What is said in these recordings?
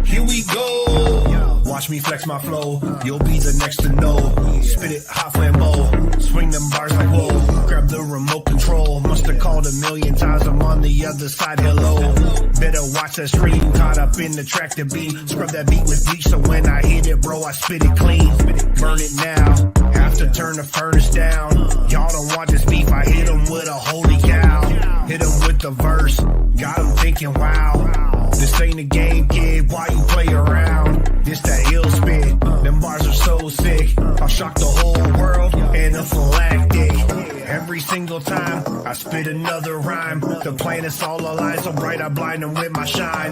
Here we go. Watch me flex my flow. You'll be the next to know. Spit it hot flambeau. Swing them bars like whoa. Grab the remote control. Must have called a million times. I'm on the other side. Hello. Better watch that stream. Caught up in the track to beat. Scrub that beat with bleach. So when I hit it, bro, I spit it clean. Burn it now. Have to turn the furnace down. Y'all don't want this beef. I hit them with a holy cow. Hit them with the verse. Got them thinking, wow. This ain't a game, kid. Why you play around? This that ill spit. Them bars are so sick. I'll shock the whole world in a phylactic. Every single time I spit another rhyme, the planets all align so bright I blind them with my shine.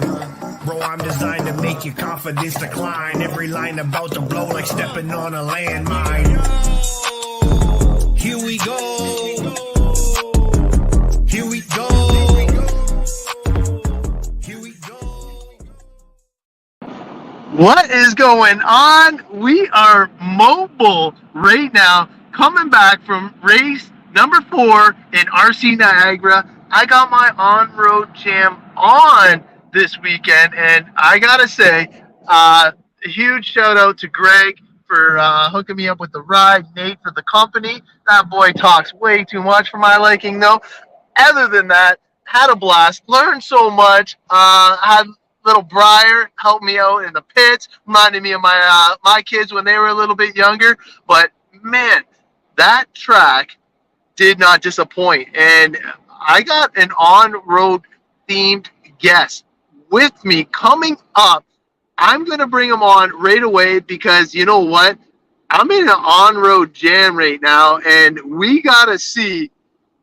Bro, I'm designed to make your confidence decline. Every line about to blow like stepping on a landmine. Here we go. Here we go. What is going on? We are mobile right now, coming back from race number 4 in RC Niagara. I got my on-road jam on this weekend, and I gotta say, a huge shout out to Greg for hooking me up with the ride, Nate for the company. That boy talks way too much for my liking, though. Other than that, had a blast, learned so much, had little Briar helped me out in the pits, reminded me of my my kids when they were a little bit younger. But man, that track did not disappoint, and I got an on-road themed guest with me coming up. I'm gonna bring him on right away because you know what? I'm in an on-road jam right now, and we gotta see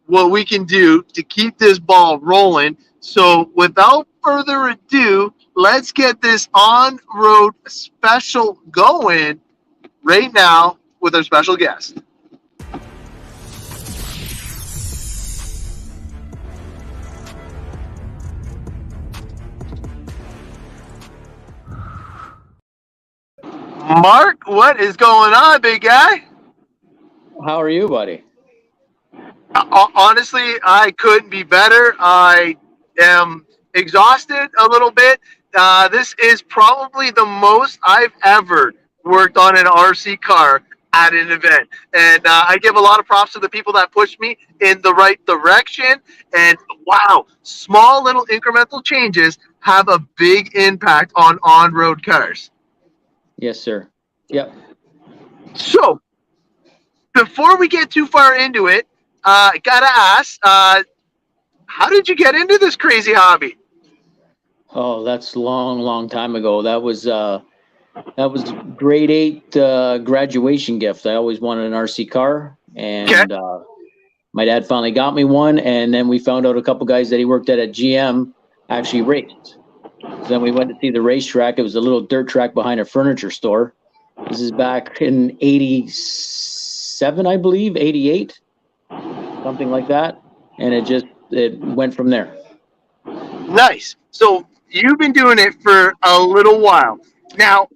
what we can do to keep this ball rolling. So without further ado, let's get this on-road special going right now with our special guest. Mark, what is going on, big guy? How are you, buddy? Honestly, I couldn't be better. I am exhausted a little bit. This is probably the most I've ever worked on an RC car at an event. And I give a lot of props to the people that pushed me in the right direction. And wow, small little incremental changes have a big impact on on-road cars. Yes, sir. Yep. So, before we get too far into it, I gotta ask, how did you get into this crazy hobby? Oh, that's long time ago. That was grade 8 graduation gift. I always wanted an RC car, and my dad finally got me one. And then we found out a couple guys that he worked at GM actually raced. So then we went to see the racetrack. It was a little dirt track behind a furniture store. This is back in '87, I believe, '88, something like that. And it went from there. Nice. So you've been doing it for a little while. Now,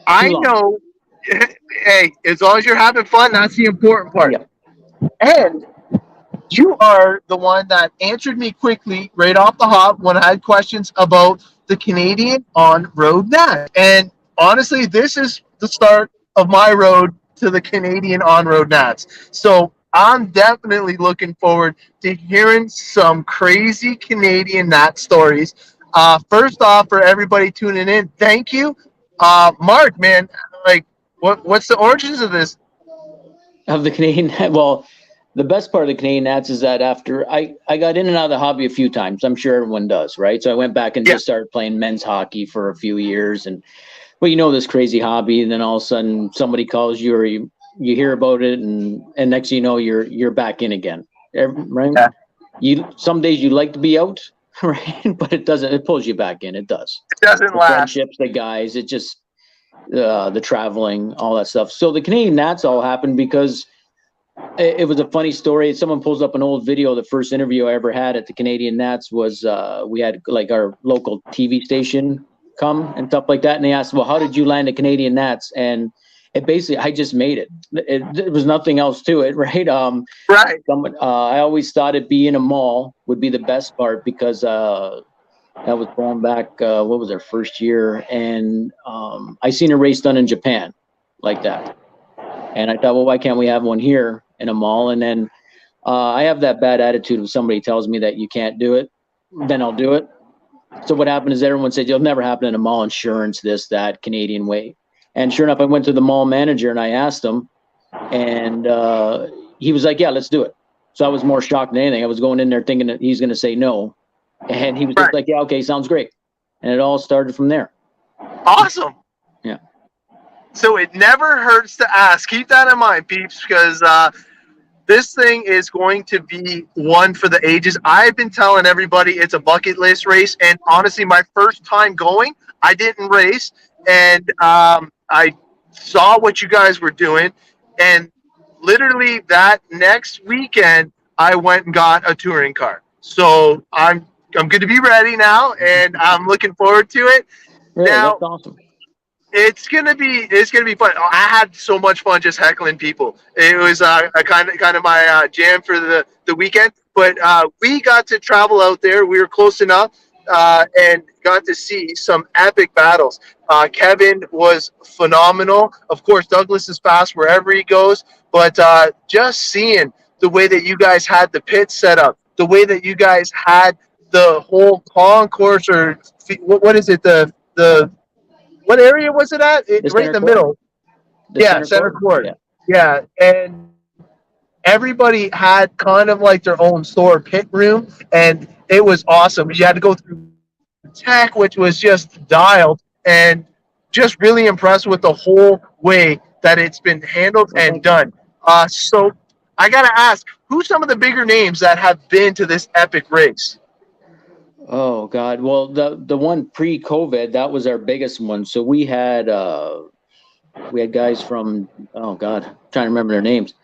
I know, hey, as long as you're having fun, that's the important part. Yeah. And you are the one that answered me quickly right off the hop when I had questions about the Canadian on-road nat. And honestly, this is the start of my road to the Canadian on-road nats. So I'm definitely looking forward to hearing some crazy Canadian nat stories. First off, for everybody tuning in, thank you. Mark, man, like, what's the origins of this? Of the Canadian, well, the best part of the Canadian Nats is that after I got in and out of the hobby a few times. I'm sure everyone does, right? So I went back and just started playing men's hockey for a few years, and well, you know, this crazy hobby, and then all of a sudden somebody calls you or you hear about it, and next thing you know, you're back in again, right? Yeah. Some days you like to be out, right? But it doesn't. It pulls you back in. It does. It doesn't the last. Friendships, the guys, it just the traveling, all that stuff. So the Canadian Nats all happened because it was a funny story. Someone pulls up an old video. The first interview I ever had at the Canadian Nats was we had like our local TV station come and stuff like that, and they asked, "Well, how did you land at Canadian Nats?" And it basically, I just made it. There was nothing else to it, right? Right. I always thought it being a mall would be the best part because that was going back, what was our first year? And I seen a race done in Japan like that. And I thought, well, why can't we have one here in a mall? And then I have that bad attitude if somebody tells me that you can't do it, then I'll do it. So what happened is everyone said, it'll never happen in a mall, insurance, this, that, Canadian way. And sure enough, I went to the mall manager and I asked him, and he was like, yeah, let's do it. So I was more shocked than anything. I was going in there thinking that he's going to say no. And he was just like, yeah, okay, sounds great. And it all started from there. Awesome. Yeah. So it never hurts to ask. Keep that in mind, peeps, because this thing is going to be one for the ages. I've been telling everybody it's a bucket list race. And honestly, my first time going, I didn't race. And I saw what you guys were doing. And literally that next weekend, I went and got a touring car. So I'm good to be ready now, and I'm looking forward to it. Really, now, that's awesome. It's gonna be fun. I had so much fun just heckling people. It was a kind of my jam for the weekend. But we got to travel out there. We were close enough and got to see some epic battles. Kevin was phenomenal. Of course, Douglas is fast wherever he goes. But just seeing the way that you guys had the pit set up, the way that you guys had the whole concourse, or what is it? The what area was it at? Right in the middle. Center court. Yeah, and everybody had kind of like their own store pit room, and it was awesome. You had to go through tech, which was just dialed, and just really impressed with the whole way that it's been handled and done. So I gotta ask, who's some of the bigger names that have been to this epic race? Oh God. Well, the one pre-COVID, that was our biggest one. So we had guys from, oh God, I'm trying to remember their names.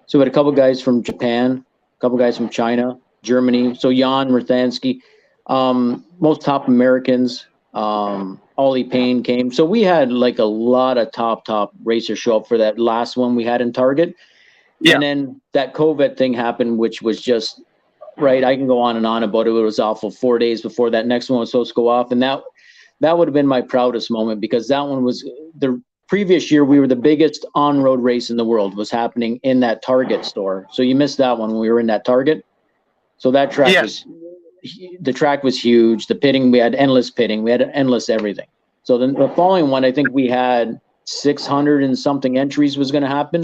So we had a couple guys from Japan, a couple guys from China, Germany. So Jan Murthansky, most top Americans, Ollie Payne came. So we had like a lot of top racers show up for that last one we had in Target. Yeah. And then that COVID thing happened, which was just, right, I can go on and on about it. It was awful. 4 days before that next one was supposed to go off. And that would have been my proudest moment, because that one was the previous year. We were the biggest on-road race in the world was happening in that Target store. So you missed that one when we were in that Target. So that track the track was huge. The pitting, we had endless pitting. We had endless everything. So then the following one, I think we had 600 and something entries was going to happen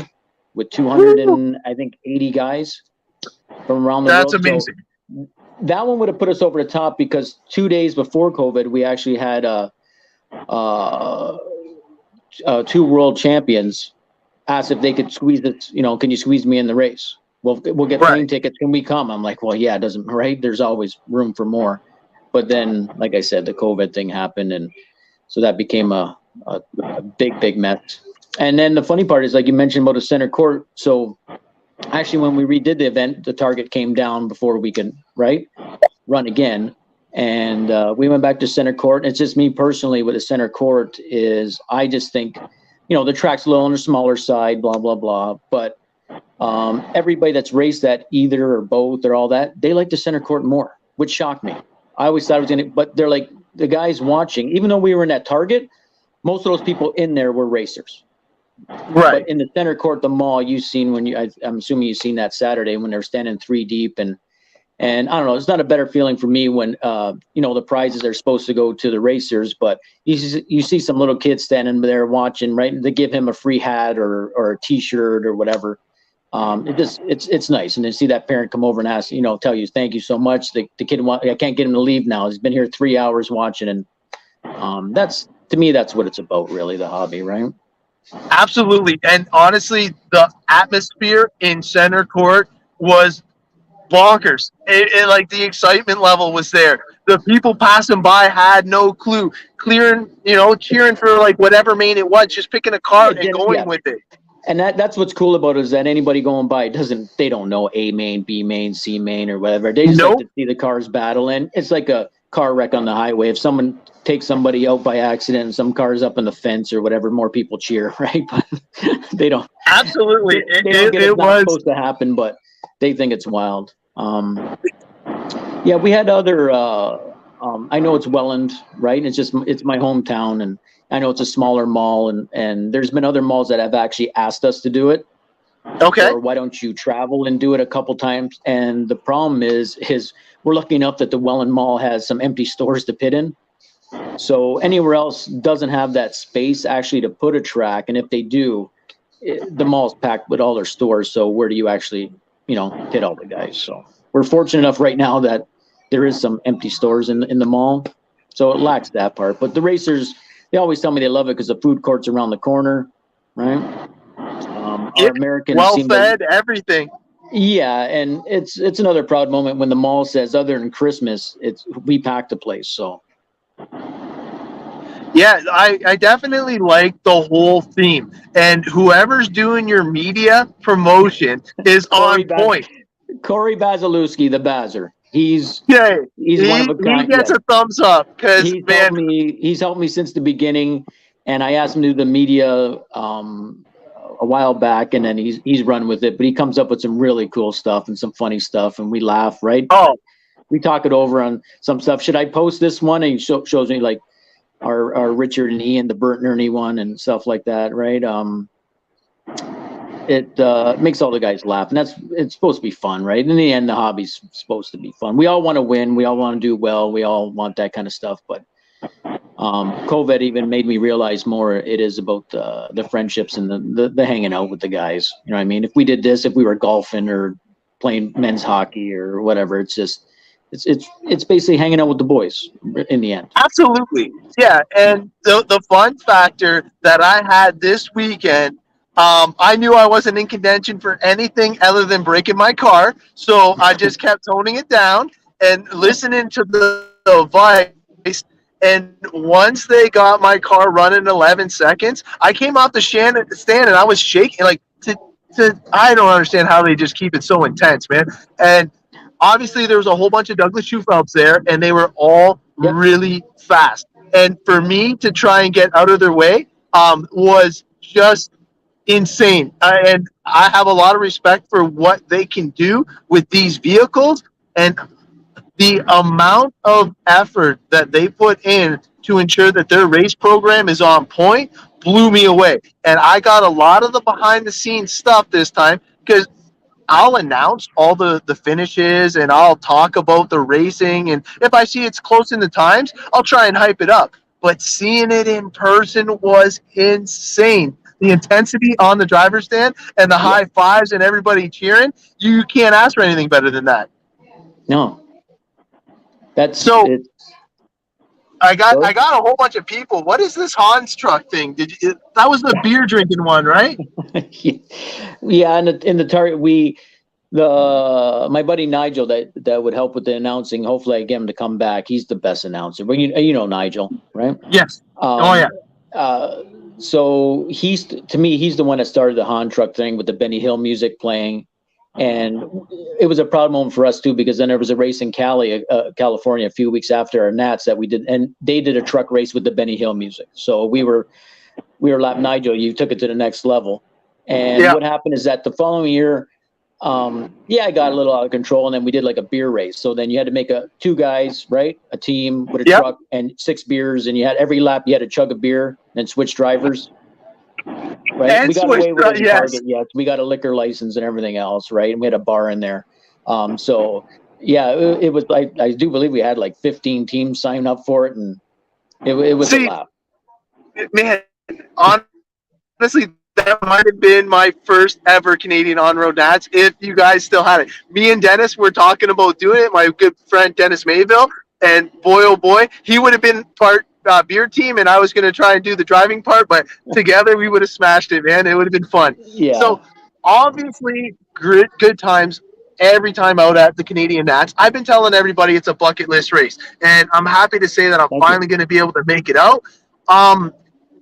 with 200 and I think 80 guys from around the world. That's amazing. So that one would have put us over the top, because 2 days before COVID, we actually had 2 world champions asked if they could squeeze it. Can you squeeze me in the race? We'll get plane tickets. Can we come? I'm like, well, yeah, it doesn't, right? There's always room for more. But then, like I said, the COVID thing happened. And so that became a big mess. And then the funny part is, like you mentioned about the center court. So actually, when we redid the event, the Target came down before we could, run again. And we went back to center court. It's just me personally with the center court is, I just think, the track's a little on the smaller side, blah, blah, blah. But everybody that's raced that either or both or all that, they like the center court more, which shocked me. I always thought it was but they're like, the guys watching, even though we were in that Target, most of those people in there were racers. Right. But in the center court, the mall, you've seen I'm assuming you've seen that Saturday when they're standing 3 deep, and I don't know, it's not a better feeling for me when the prizes are supposed to go to the racers, but you see some little kids standing there watching, right? They give him a free hat or a T-shirt or whatever. It's nice, and then see that parent come over and ask, tell you thank you so much. The kid I can't get him to leave now. He's been here 3 hours watching, and that's, to me, that's what it's about, really, the hobby, right? Absolutely. And honestly, the atmosphere in center court was bonkers. Like the excitement level was there. The people passing by had no clue. Cheering for like whatever main it was, just picking a car and going with it. And that's what's cool about it, is that anybody going by they don't know A main, B main, C main, or whatever. They just like to see the cars battle, and it's like car wreck on the highway. If someone takes somebody out by accident and some car's up in the fence or whatever, more people cheer, right? But they don't. Absolutely. They don't get it's not supposed to happen, but they think it's wild. Yeah, we had other. I know it's Welland, right? It's my hometown, and I know it's a smaller mall, and there's been other malls that have actually asked us to do it. Okay. Or why don't you travel and do it a couple times? And the problem is we're lucky enough that the Welland Mall has some empty stores to pit in. So anywhere else doesn't have that space actually to put a track. And if they do, the mall's packed with all their stores. So where do you actually, pit all the guys? So we're fortunate enough right now that there is some empty stores in the mall. So it lacks that part. But the racers, they always tell me they love it because the food court's around the corner, right? Our Americans well-fed, everything. Yeah, and it's another proud moment when the mall says, other than Christmas, we packed the place. So yeah, I definitely like the whole theme, and whoever's doing your media promotion is on point. Corey Basilewski, the Bazzer. He's one of a kind. He gets a thumbs up because he's helped me since the beginning, and I asked him to do the media a while back, and then he's run with it. But he comes up with some really cool stuff and some funny stuff, and we laugh, right? Oh, we talk it over on some stuff. Should I post this one? And he shows me like our Richard and Ian, the Bert and Ernie one, and stuff like that, right? It makes all the guys laugh, and it's supposed to be fun, right? In the end, the hobby's supposed to be fun. We all want to win. We all want to do well. We all want that kind of stuff, but COVID even made me realize more it is about the friendships and the hanging out with the guys. You know what I mean? If we did this, if we were golfing or playing men's hockey or whatever, it's basically hanging out with the boys in the end. Absolutely. Yeah. And the fun factor that I had this weekend, I knew I wasn't in contention for anything other than breaking my car. So I just kept toning it down and listening to the advice. And once they got my car running 11 seconds, I came off the stand and I was shaking. Like, I don't understand how they just keep it so intense, man. And obviously there was a whole bunch of Douglas Schufelds there, and they were all really fast. And for me to try and get out of their way was just insane. And I have a lot of respect for what they can do with these vehicles, and the amount of effort that they put in to ensure that their race program is on point blew me away. And I got a lot of the behind the scenes stuff this time, because I'll announce all the finishes and I'll talk about the racing. And if I see it's close in the times, I'll try and hype it up. But seeing it in person was insane. The intensity on the driver's stand and the high fives and everybody cheering, you can't ask for anything better than that. No. I got a whole bunch of people. What is this Hans truck thing? That was the beer drinking one, right? Yeah, in the target my buddy Nigel that would help with the announcing. Hopefully, I get him to come back. He's the best announcer. But you know Nigel, right? Yes. So he's the one that started the Han truck thing with the Benny Hill music playing. And it was a proud moment for us too, because then there was a race in California a few weeks after our Nats that we did, and they did a truck race with the Benny Hill music. So we were lapping Nigel. You took it to the next level. And what happened is that the following year, I got a little out of control, and then we did like a beer race. So then you had to make two guys, right? A team with a truck and 6 beers, and you had every lap you had to chug a beer and switch drivers. Right, and we got away with it. Target, yes, we got a liquor license and everything else, right? And we had a bar in there. It was like, I do believe we had like 15 teams sign up for it, and it was a laugh. Man, honestly, that might have been my first ever Canadian on-road Nats, if you guys still had it. Me and Dennis were talking about doing it. My good friend Dennis Mayville, and boy, oh boy, he would have been part beer team, and I was going to try and do the driving part, but together we would have smashed it, man. It would have been fun. Yeah. So obviously good times every time out at the Canadian Nats. I've been telling everybody it's a bucket list race, and I'm happy to say that I'm finally going to be able to make it out.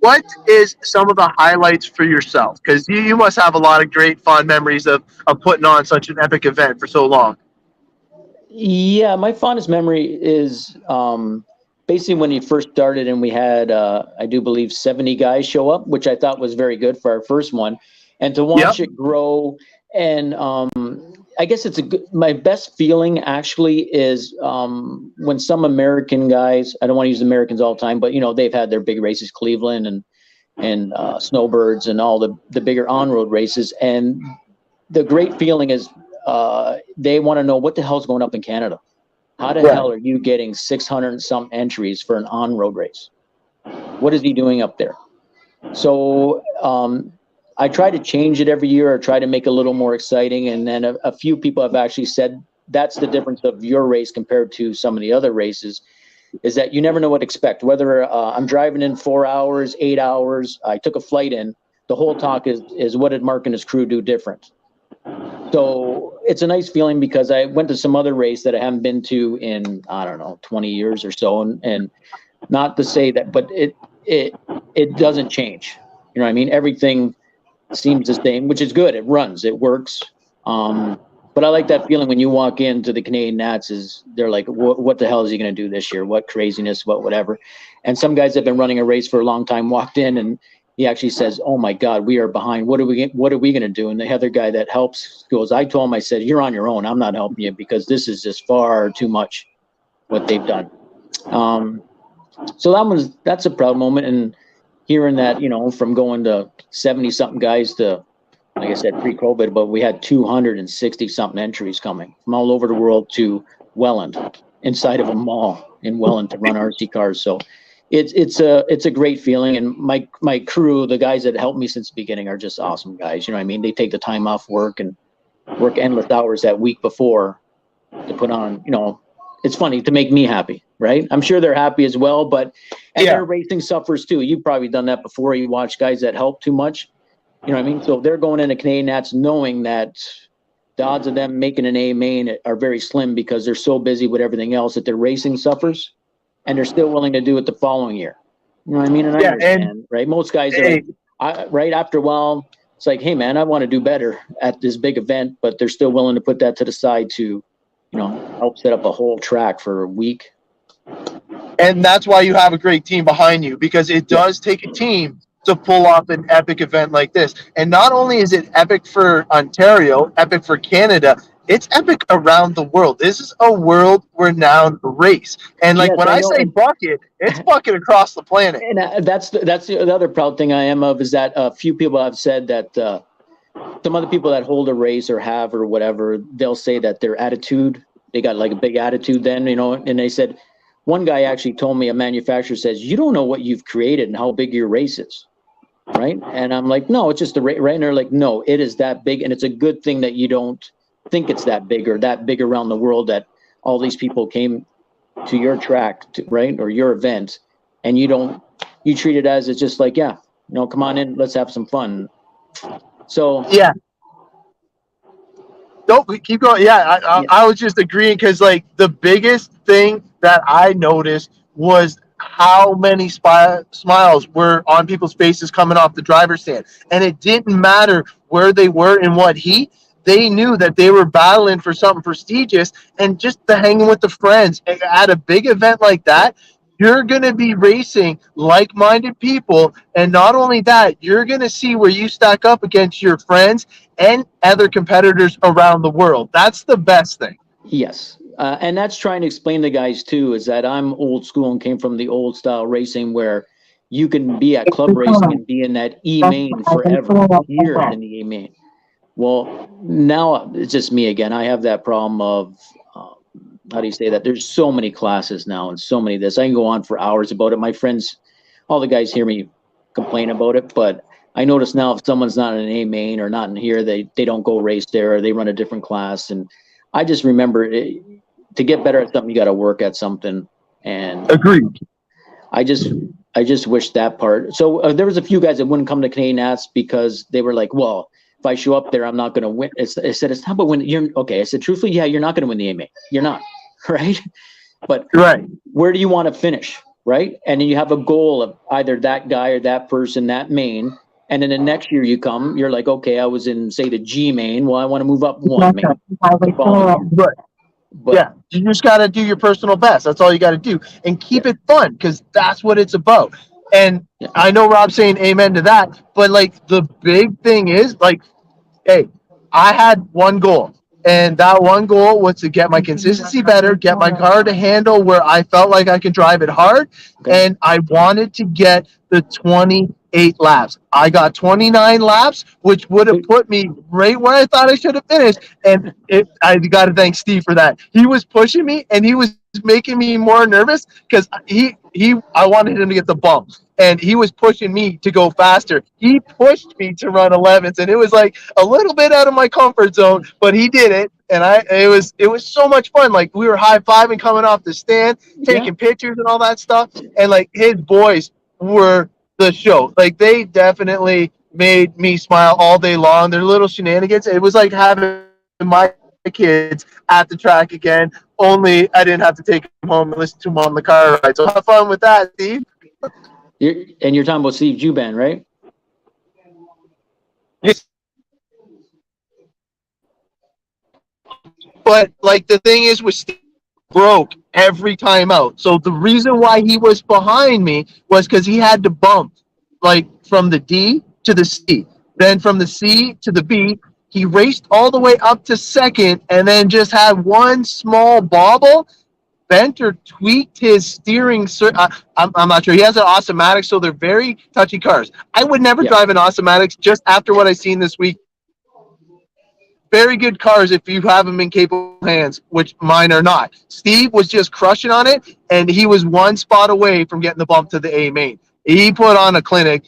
What is some of the highlights for yourself? Because you must have a lot of great fond memories of putting on such an epic event for so long. Yeah, my fondest memory is basically when he first started, and we had, I do believe, 70 guys show up, which I thought was very good for our first one, and to watch it grow. And I guess it's my best feeling actually is when some American guys, I don't want to use Americans all the time, but they've had their big races, Cleveland and Snowbirds and all the bigger on-road races, and the great feeling is they want to know what the hell's going up in Canada. How the hell are you getting 600 and some entries for an on-road race? What is he doing up there? So I try to change it every year, or try to make it a little more exciting. And then a few people have actually said that's the difference of your race compared to some of the other races, is that you never know what to expect. Whether I'm driving in 4 hours, 8 hours, I took a flight in, the whole talk is what did Mark and his crew do different? So it's a nice feeling, because I went to some other race that I haven't been to in, I don't know, 20 years or so. And not to say that, but it doesn't change. You know what I mean? Everything seems the same, which is good. It runs, it works. But I like that feeling when you walk into the Canadian Nats, is they're like, what the hell is he going to do this year? What craziness, what whatever. And some guys that have been running a race for a long time walked in, and he actually says, oh my God, we are behind. What are we going to do? And the other guy that helps goes, I told him, I said, you're on your own. I'm not helping you, because this is just far too much what they've done. So that's a proud moment. And hearing that, from going to 70 something guys to, like I said, pre-COVID, but we had 260 something entries coming from all over the world to Welland, inside of a mall in Welland, to run RC cars. So it's a great feeling. And my crew, the guys that helped me since the beginning, are just awesome guys. You know what I mean? They take the time off work and work endless hours that week before to put on, it's funny, to make me happy, right? I'm sure they're happy as well, but their racing suffers too. You've probably done that before. You watch guys that help too much. You know what I mean? So they're going into Canadian Nats knowing that the odds of them making an A main are very slim, because they're so busy with everything else that their racing suffers, and they're still willing to do it the following year. You know what I mean? And I understand, right? Most guys are like, right after a while, it's like, hey man, I want to do better at this big event, but they're still willing to put that to the side to, help set up a whole track for a week. And that's why you have a great team behind you, because it does take a team to pull off an epic event like this. And not only is it epic for Ontario, epic for Canada, it's epic around the world. This is a world-renowned race. And like, when I say bucket, it's bucket across the planet. And that's the other proud thing I am of, is that a few people have said that some other people that hold a race or have or whatever, they'll say that their attitude, they got like a big attitude then, and they said, one guy actually told me, a manufacturer says, you don't know what you've created and how big your race is, right? And I'm like, no, it's just the race, right? And they're like, no, it is that big, and it's a good thing that you don't think it's that big or that big around the world, that all these people came to your track, right, or your event, and you treat it as, it's just like, come on in, let's have some fun. So Nope, keep going. I was just agreeing, because like the biggest thing that I noticed was how many smiles were on people's faces coming off the driver's stand. And it didn't matter where they were and what heat. They knew that they were battling for something prestigious, and just the hanging with the friends at a big event like that, you're going to be racing like-minded people. And not only that, you're going to see where you stack up against your friends and other competitors around the world. That's the best thing. Yes. And that's trying to explain to guys too, is that I'm old school and came from the old style racing, where you can be at club racing and be in that E-main forever, here in the E-main. Well, now it's just me again. I have that problem of, how do you say that? There's so many classes now and so many of this. I can go on for hours about it. My friends, all the guys hear me complain about it, but I notice now if someone's not in an A-main or not in here, they don't go race there, or they run a different class. And I just remember to get better at something, you got to work at something. And agreed. I just wish that part. So there was a few guys that wouldn't come to Canadian Nats because they were like, well, if I show up there, I'm not going to win. I said, it's not about when you're okay. I said, truthfully, yeah, you're not going to win the A-main. You're not, right? But where do you want to finish, right? And then you have a goal of either that guy or that person, that main. And then the next year you come, you're like, okay, I was in, say, the G main. Well, I want to move up one main. But Yeah, you just got to do your personal best. That's all you got to do, and keep it fun because that's what it's about. And yeah, I know Rob's saying amen to that, but like the big thing is like, hey, I had one goal, and that one goal was to get my consistency better, get my car to handle where I felt like I could drive it hard, okay. and I wanted to get the 28 laps. I got 29 laps, which would have put me right where I thought I should have finished, and I got to thank Steve for that. He was pushing me, and he was making me more nervous because I wanted him to get the bump, and he was pushing me to go faster. He pushed me to run 11s, and it was like a little bit out of my comfort zone, but he did it, and it was so much fun. Like we were high fiving coming off the stand, Yeah. taking pictures and all that stuff, and like his boys were the show. Like they definitely made me smile all day long. Their little shenanigans. It was like having my kids at the track again. Only I didn't have to take them home and listen to them on the car ride. So have fun with that, Steve. You're talking about Steve Juban, right? But like the thing is with Steve, broke every time out. So the reason why he was behind me was because he had to bump like from the D to the C, then from the C to the B. He raced all the way up to second, and then just had one small bobble, bent or tweaked his steering. I'm not sure. He has an automatic, so they're very touchy cars. I would never Yeah. drive an automatic just after what I seen this week. Very good cars if you have them in capable hands, which mine are not. Steve was just crushing on it, and he was one spot away from getting the bump to the A main. He put on a clinic.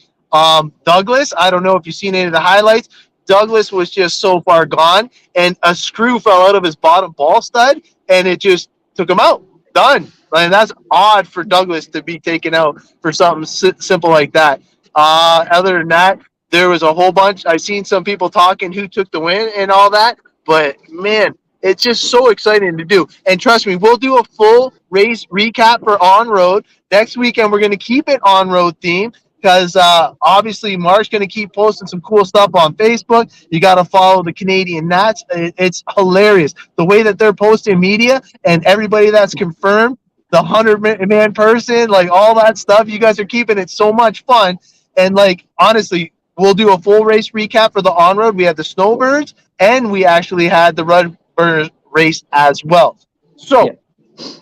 Douglas, I don't know if you've seen any of the highlights. Douglas was just so far gone, and a screw fell out of his bottom ball stud, and it just took him out. Done. And that's odd for Douglas to be taken out for something simple like that. Other than that, there was a whole bunch. I've seen some people talking who took the win and all that, but man, it's just so exciting to do. And trust me, we'll do a full race recap for OnRoad next weekend. We're going to keep it OnRoad theme because obviously Mark's going to keep posting some cool stuff on Facebook. You got to follow the Canadian Nats. It's hilarious the way that they're posting media and everybody that's confirmed. The 100-man person, like all that stuff. You guys are keeping it so much fun. And like honestly, we'll do a full race recap for the on-road. We had the snowbirds, and we actually had the Redbird race as well. So Yeah.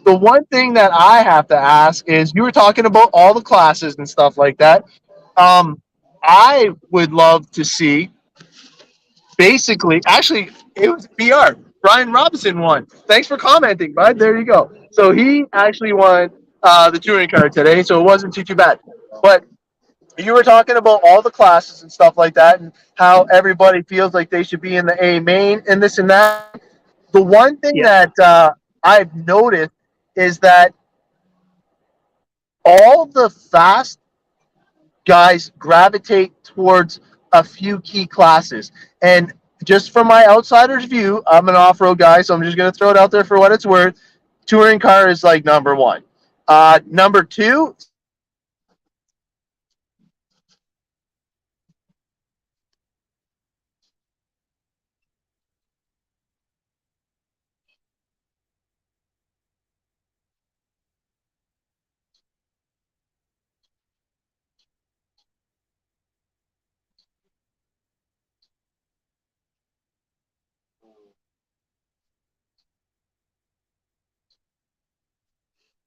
the one thing that I have to ask is, you were talking about all the classes and stuff like that. I would love to see, basically, actually, it was BR. Brian Robinson won. Thanks for commenting, bud. There you go. So he actually won the touring car today, so it wasn't too bad. But you were talking about all the classes and stuff like that, and how everybody feels like they should be in the A main and this and that. The one thing that I've noticed is that all the fast guys gravitate towards a few key classes. And just from my outsider's view, I'm an off-road guy, so I'm just going to throw it out there for what it's worth. Touring car is like number one. Number two,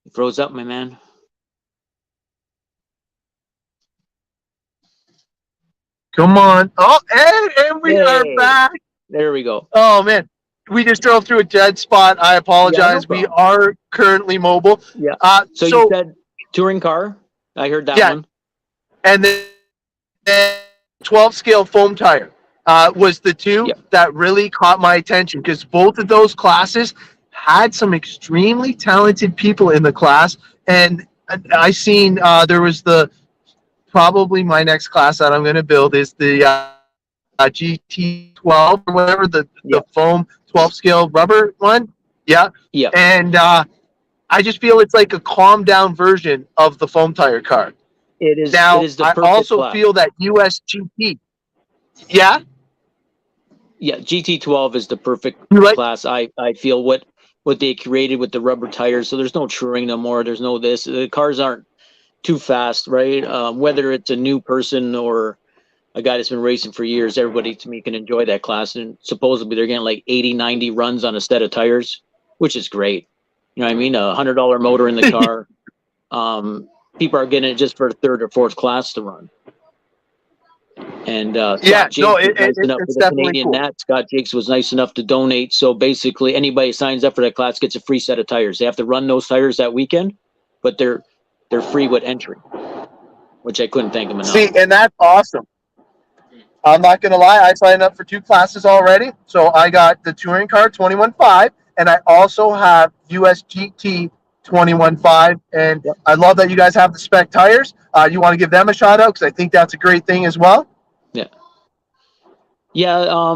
You froze up, my man. come on. Oh, and we are Hey, back. there we go. Oh, man. We just drove through a dead spot. I apologize. Yeah, no We problem. are currently mobile. Yeah. So you So said touring car. I heard that yeah, one. and then 12 scale foam tire was the two Yeah. that really caught my attention, because both of those classes had some extremely talented people in the class. And I seen there was probably my next class that I'm going to build is the GT12 or whatever, the Yeah. foam 12 scale rubber one. Yeah. Yeah. And I just feel it's like a calmed down version of the foam tire car. It is. Now, It is the I perfect also class. feel that USGT. Yeah. Yeah, GT12 is the perfect You like- class. I feel what what they created with the rubber tires. So there's no truing no more. There's no this. The cars aren't too fast, right? Whether it's a new person or a guy that's been racing for years, everybody to me can enjoy that class. And supposedly they're getting like 80, 90 runs on a set of tires, which is great. You know what I mean? $100 motor in the car. People are getting it just for third or fourth class to run. And Yeah, Scott no, Jakes was nice enough for it's the definitely Canadian cool. Nat. Scott Jakes was nice enough to donate. So basically, anybody who signs up for that class gets a free set of tires. They have to run those tires that weekend, but they're free with entry, which I couldn't thank them enough. See, and that's awesome. I'm not going to lie. I signed up for 2 classes already. So I got the touring car 21.5, and I also have US GT 21.5. And Yep. I love that you guys have the spec tires. You want to give them a shout out because I think that's a great thing as well. Yeah. Yeah.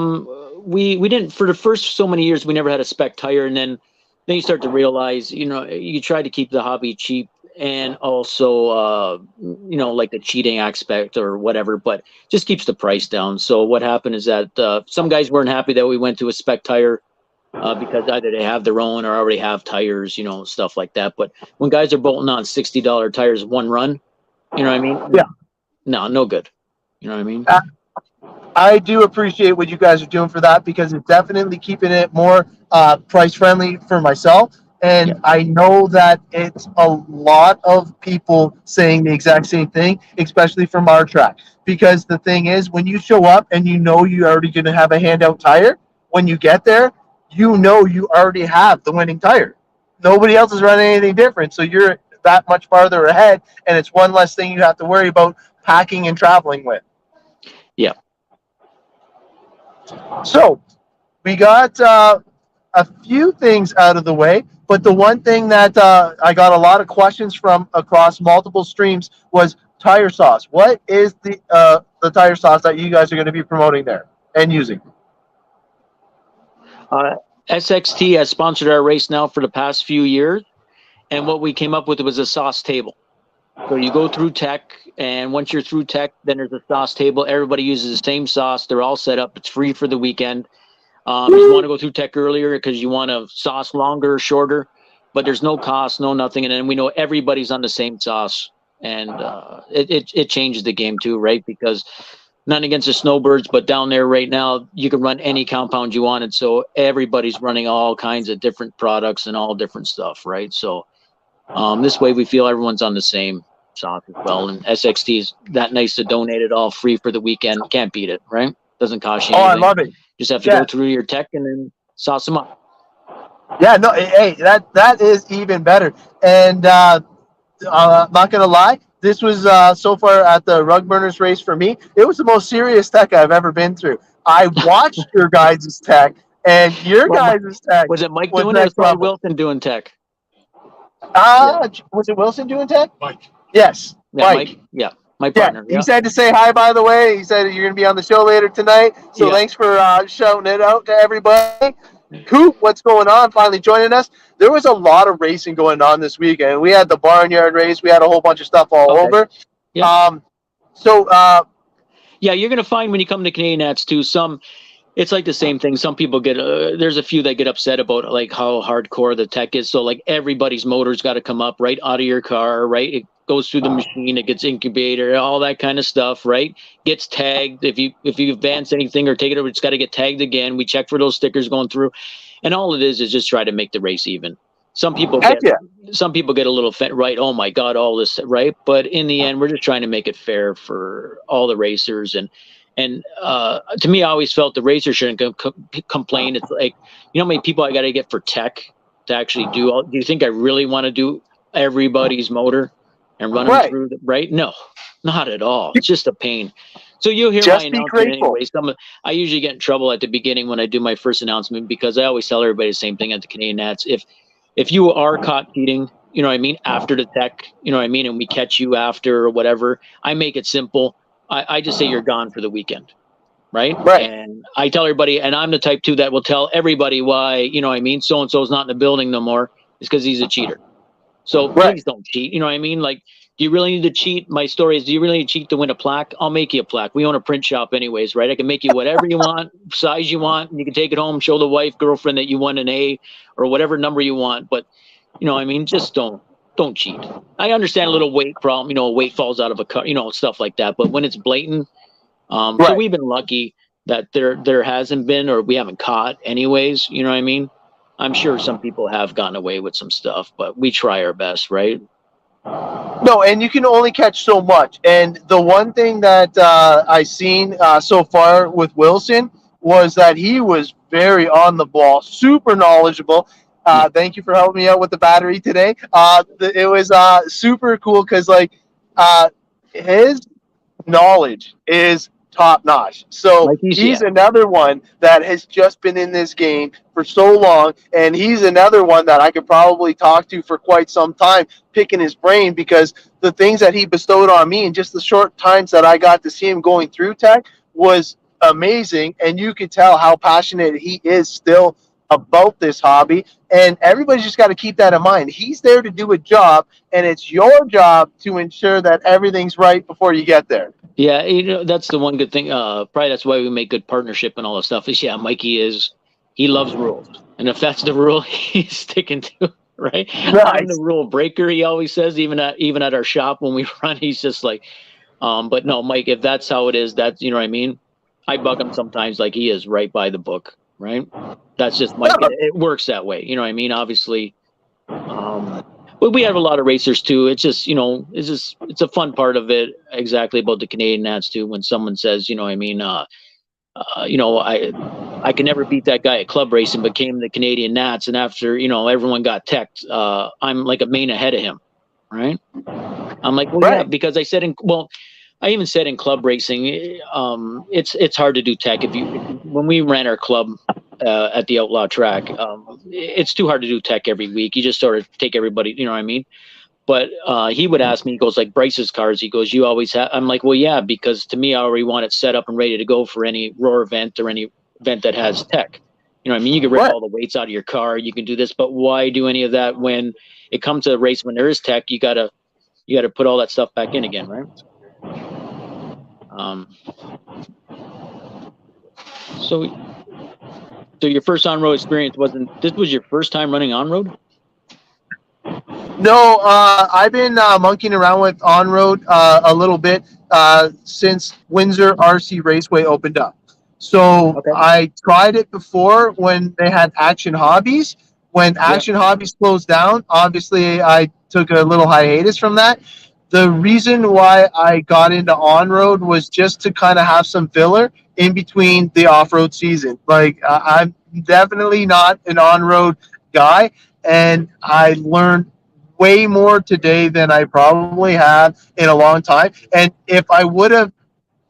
We didn't, for the first so many years, we never had a spec tire. And then you start to realize, you try to keep the hobby cheap and also, like the cheating aspect or whatever, but just keeps the price down. So what happened is that some guys weren't happy that we went to a spec tire because either they have their own or already have tires, stuff like that. But when guys are bolting on $60 tires one run, you know what I mean? Yeah. No good. You know what I mean? I do appreciate what you guys are doing for that because it's definitely keeping it more price friendly for myself. And Yeah. I know that it's a lot of people saying the exact same thing, especially from our track. Because the thing is, when you show up and you're already going to have a handout tire, when you get there, you already have the winning tire. Nobody else is running anything different. So you're that much farther ahead, and it's one less thing you have to worry about packing and traveling with. Yeah. So we got a few things out of the way, but the one thing that I got a lot of questions from across multiple streams was tire sauce. What is the tire sauce that you guys are going to be promoting there and using? SXT has sponsored our race now for the past few years, and what we came up with was a sauce table. So you go through tech, and once you're through tech, then there's a sauce table. Everybody uses the same sauce. They're all set up. It's free for the weekend. You want to go through tech earlier because you want to sauce longer or shorter, but there's no cost, no nothing. And then we know everybody's on the same sauce, and it changes the game too, right? Because none against the snowbirds, but down there right now, you can run any compound you wanted. So everybody's running all kinds of different products and all different stuff, right? So this way we feel everyone's on the same sauce as well. And SXT is that nice to donate it all free for the weekend. Can't beat it, right? Doesn't cost you anything. Oh, I love it. Just have to go through your tech and then sauce them up. Yeah, no, hey, that is even better. And not gonna lie, this was so far at the Rug Burners race for me. It was the most serious tech I've ever been through. I watched your guys' tech, and your guys' tech. Was it Mike doing it? Or was probably Wilson doing tech? Was it Wilson doing tech? Mike. Yes, Yeah, Mike. My partner. He said to say hi, by the way. He said you're going to be on the show later tonight. So thanks for shouting it out to everybody. Coop, what's going on? Finally joining us. There was a lot of racing going on this weekend. We had the barnyard race. We had a whole bunch of stuff all over. Yeah. Yeah, you're going to find when you come to Canadian Nats too, it's like the same thing. Some people get, there's a few that get upset about like how hardcore the tech is. So like everybody's motor's got to come up right out of your car, right? It goes through the machine, it gets incubator, all that kind of stuff, right? Gets tagged. If you advance anything or take it over, it's got to get tagged again. We check for those stickers going through. And all it is just try to make the race even. Some people get a little right. Oh my God, all this, right? But in the end, we're just trying to make it fair for all the racers. And to me, I always felt the racer shouldn't complain. It's like, how many people I got to get for tech to actually do you think I really want to do everybody's motor and run them through right? No, not at all. It's just a pain. So you'll hear my announcement anyway. I usually get in trouble at the beginning when I do my first announcement because I always tell everybody the same thing at the Canadian Nats. If you are caught cheating, you know what I mean, after the tech, you know what I mean, and we catch you after or whatever, I make it simple. I just say you're gone for the weekend, right? Right. And I tell everybody, and I'm the type too that will tell everybody why, you know what I mean, so-and-so's not in the building no more, is because he's a cheater. So please don't cheat, you know what I mean? Like, Do you really need to cheat? My story is, do you really need to cheat to win a plaque? I'll make you a plaque. We own a print shop anyways, right? I can make you whatever you want, size you want. You can take it home, show the wife, girlfriend that you won an A or whatever number you want. But, you know, I mean, just don't cheat. I understand a little weight problem, you know, weight falls out of a car, you know, stuff like that. But when it's blatant, so we've been lucky that there hasn't been, or we haven't caught anyways, you know what I mean? I'm sure some people have gotten away with some stuff, but we try our best, right? No, and you can only catch so much. And the one thing that I seen so far with Wilson was that he was very on the ball, super knowledgeable. Thank you for helping me out with the battery today. It was super cool because like his knowledge is top notch. So he's another one that has just been in this game for so long, and he's another one that I could probably talk to for quite some time, picking his brain, because the things that he bestowed on me in just the short times that I got to see him going through tech was amazing. And you could tell how passionate he is still about this hobby, and everybody's just got to keep that in mind. He's there to do a job, and it's your job to ensure that everything's right before you get there. Yeah, you know, that's the one good thing. Probably that's why we make good partnership and all that stuff. Is he loves rules, and if that's the rule, he's sticking to it, right? Nice. I'm the rule breaker. He always says, even at our shop when we run, he's just like, but no, Mike, if that's how it is, that's, you know what I mean. I bug him sometimes, like he is right by the book, right? That's just Mike. It works that way, you know what I mean. Obviously. But we have a lot of racers too. It's just, you know, it's a fun part of it. Exactly about the Canadian Nats too. When someone says, you know, I mean, you know, I can never beat that guy at club racing, but came the Canadian Nats, and after, you know, everyone got teched, I'm like a main ahead of him, right? I'm like, well, yeah, because I even said in club racing, it's hard to do tech when we ran our club. At the Outlaw track, it's too hard to do tech every week. You just sort of take everybody, you know what I mean? But he would ask me, he goes, like Bryce's cars, he goes, you always have. I'm like, well, yeah, because to me, I already want it set up and ready to go for any roar event or any event that has tech. You know what I mean? You can rip all the weights out of your car, you can do this, but why do any of that when it comes to a race when there is tech? You gotta put all that stuff back in again, right? So your first on-road experience was your first time running on-road? No, I've been monkeying around with on-road a little bit since Windsor RC Raceway opened up. So I tried it before when they had Action Hobbies. When Action Hobbies closed down, obviously I took a little hiatus from that. The reason why I got into on-road was just to kind of have some filler in between the off-road season. Like I'm definitely not an on-road guy, and I learned way more today than I probably have in a long time. And if I would have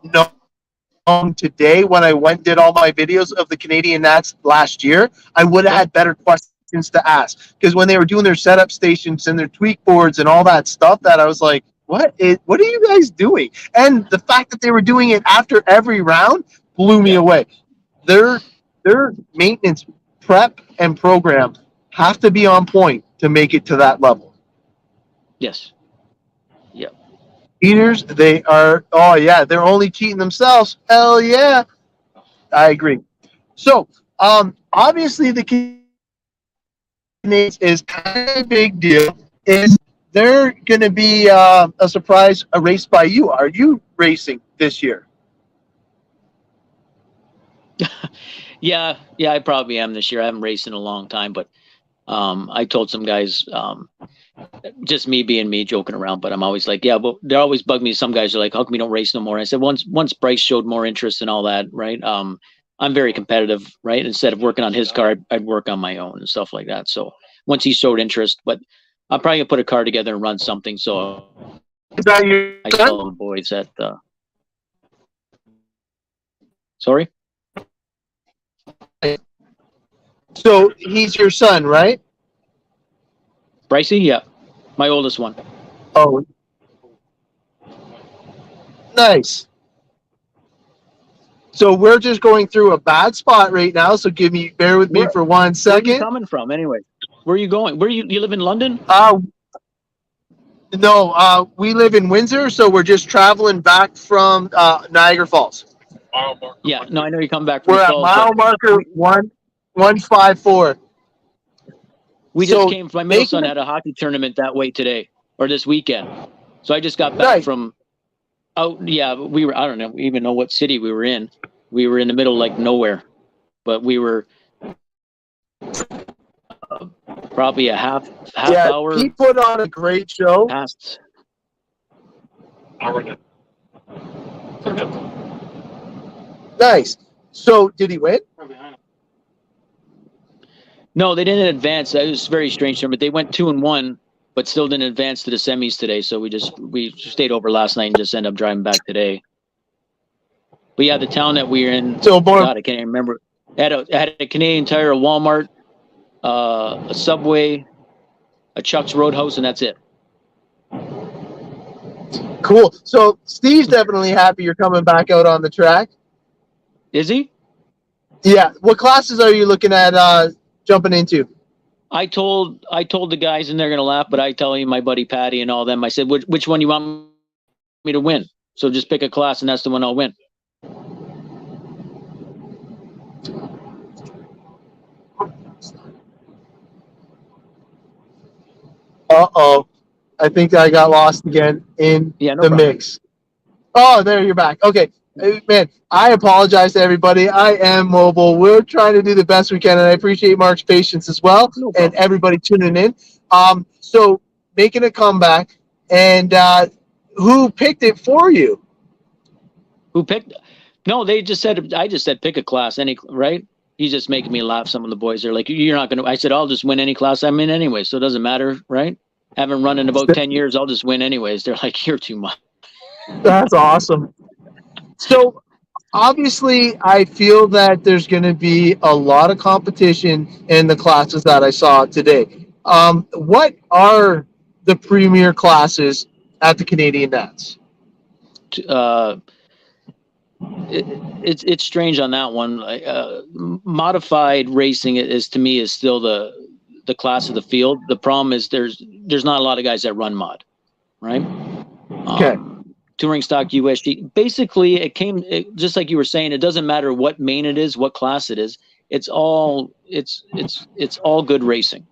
known today when I went and did all my videos of the Canadian Nats last year, I would have had better questions to ask. Because when they were doing their setup stations and their tweak boards and all that stuff, that I was like, what are you guys doing? And the fact that they were doing it after every round blew me away. Their maintenance prep and program have to be on point to make it to that level. Yes. Yeah. Cheaters, they are, they're only cheating themselves. Hell yeah. I agree. So, obviously the Canadians is kind of a big deal. Is there going to be a race by you? Are you racing this year? Yeah, I probably am this year. I haven't raced in a long time, but I told some guys, just me being me, joking around, but I'm always like, yeah, but they always bug me. Some guys are like, how come we don't race no more? And I said, once Bryce showed more interest in all that, right? I'm very competitive, right? Instead of working on his car, I'd work on my own and stuff like that. So once he showed interest, but I'm probably gonna put a car together and run something. So I tell the boys that, sorry? So he's your son, right? Brycey? Yeah. My oldest one. Oh, nice. So we're just going through a bad spot right now. So bear with me for 1 second. Where are you coming from anyway? Where are you going? You live in London? No, we live in Windsor, so we're just traveling back from Niagara Falls. Yeah, no, I know you come back from We're at Falls, but mile marker we, 154. we just So came. My middle making son it had a hockey tournament that way today or this weekend, so I just got back nice. from. Oh yeah, we were. I don't know even know what city we were in. We were in the middle of like nowhere, but we were probably a half Yeah, hour he put on a great show. past. Nice. So did he win? No, they didn't advance. It was very strange to me, but they went 2-1, but still didn't advance to the semis today. So we stayed over last night and just ended up driving back today. But yeah, the town that we were in, So more. God, I can't even remember. Had a Canadian Tire, a Walmart, a Subway, a Chuck's Roadhouse, and that's it. Cool. So Steve's definitely happy you're coming back out on the track. Is he? Yeah. What classes are you looking at jumping into? I told the guys, and they're gonna laugh, but I tell you, my buddy Patty and all them, I said, which one you want me to win? So just pick a class, and that's the one I'll win. Uh-oh. I think I got lost again in Yeah, no the problem. mix. Oh, there you're back. Okay. Man, I apologize to everybody. I am mobile. We're trying to do the best we can, and I appreciate Mark's patience as well, No and problem. everybody tuning in. So making a comeback, and who picked it for you? Who picked? No, they just said. I just said pick a class, right? He's just making me laugh. Some of the boys are like, "You're not gonna." I said, "I'll just win any class I'm in anyway, so it doesn't matter, right?" Haven't run in about 10 years. I'll just win anyways. They're like, "You're too much." That's awesome. So obviously, I feel that there's going to be a lot of competition in the classes that I saw today. What are the premier classes at the Canadian Nats? It's strange on that one. Modified racing is to me is still the class of the field. The problem is there's not a lot of guys that run mod, right? Okay. Touring stock USG. Basically, just like you were saying. It doesn't matter what main it is, what class it is. It's all good racing.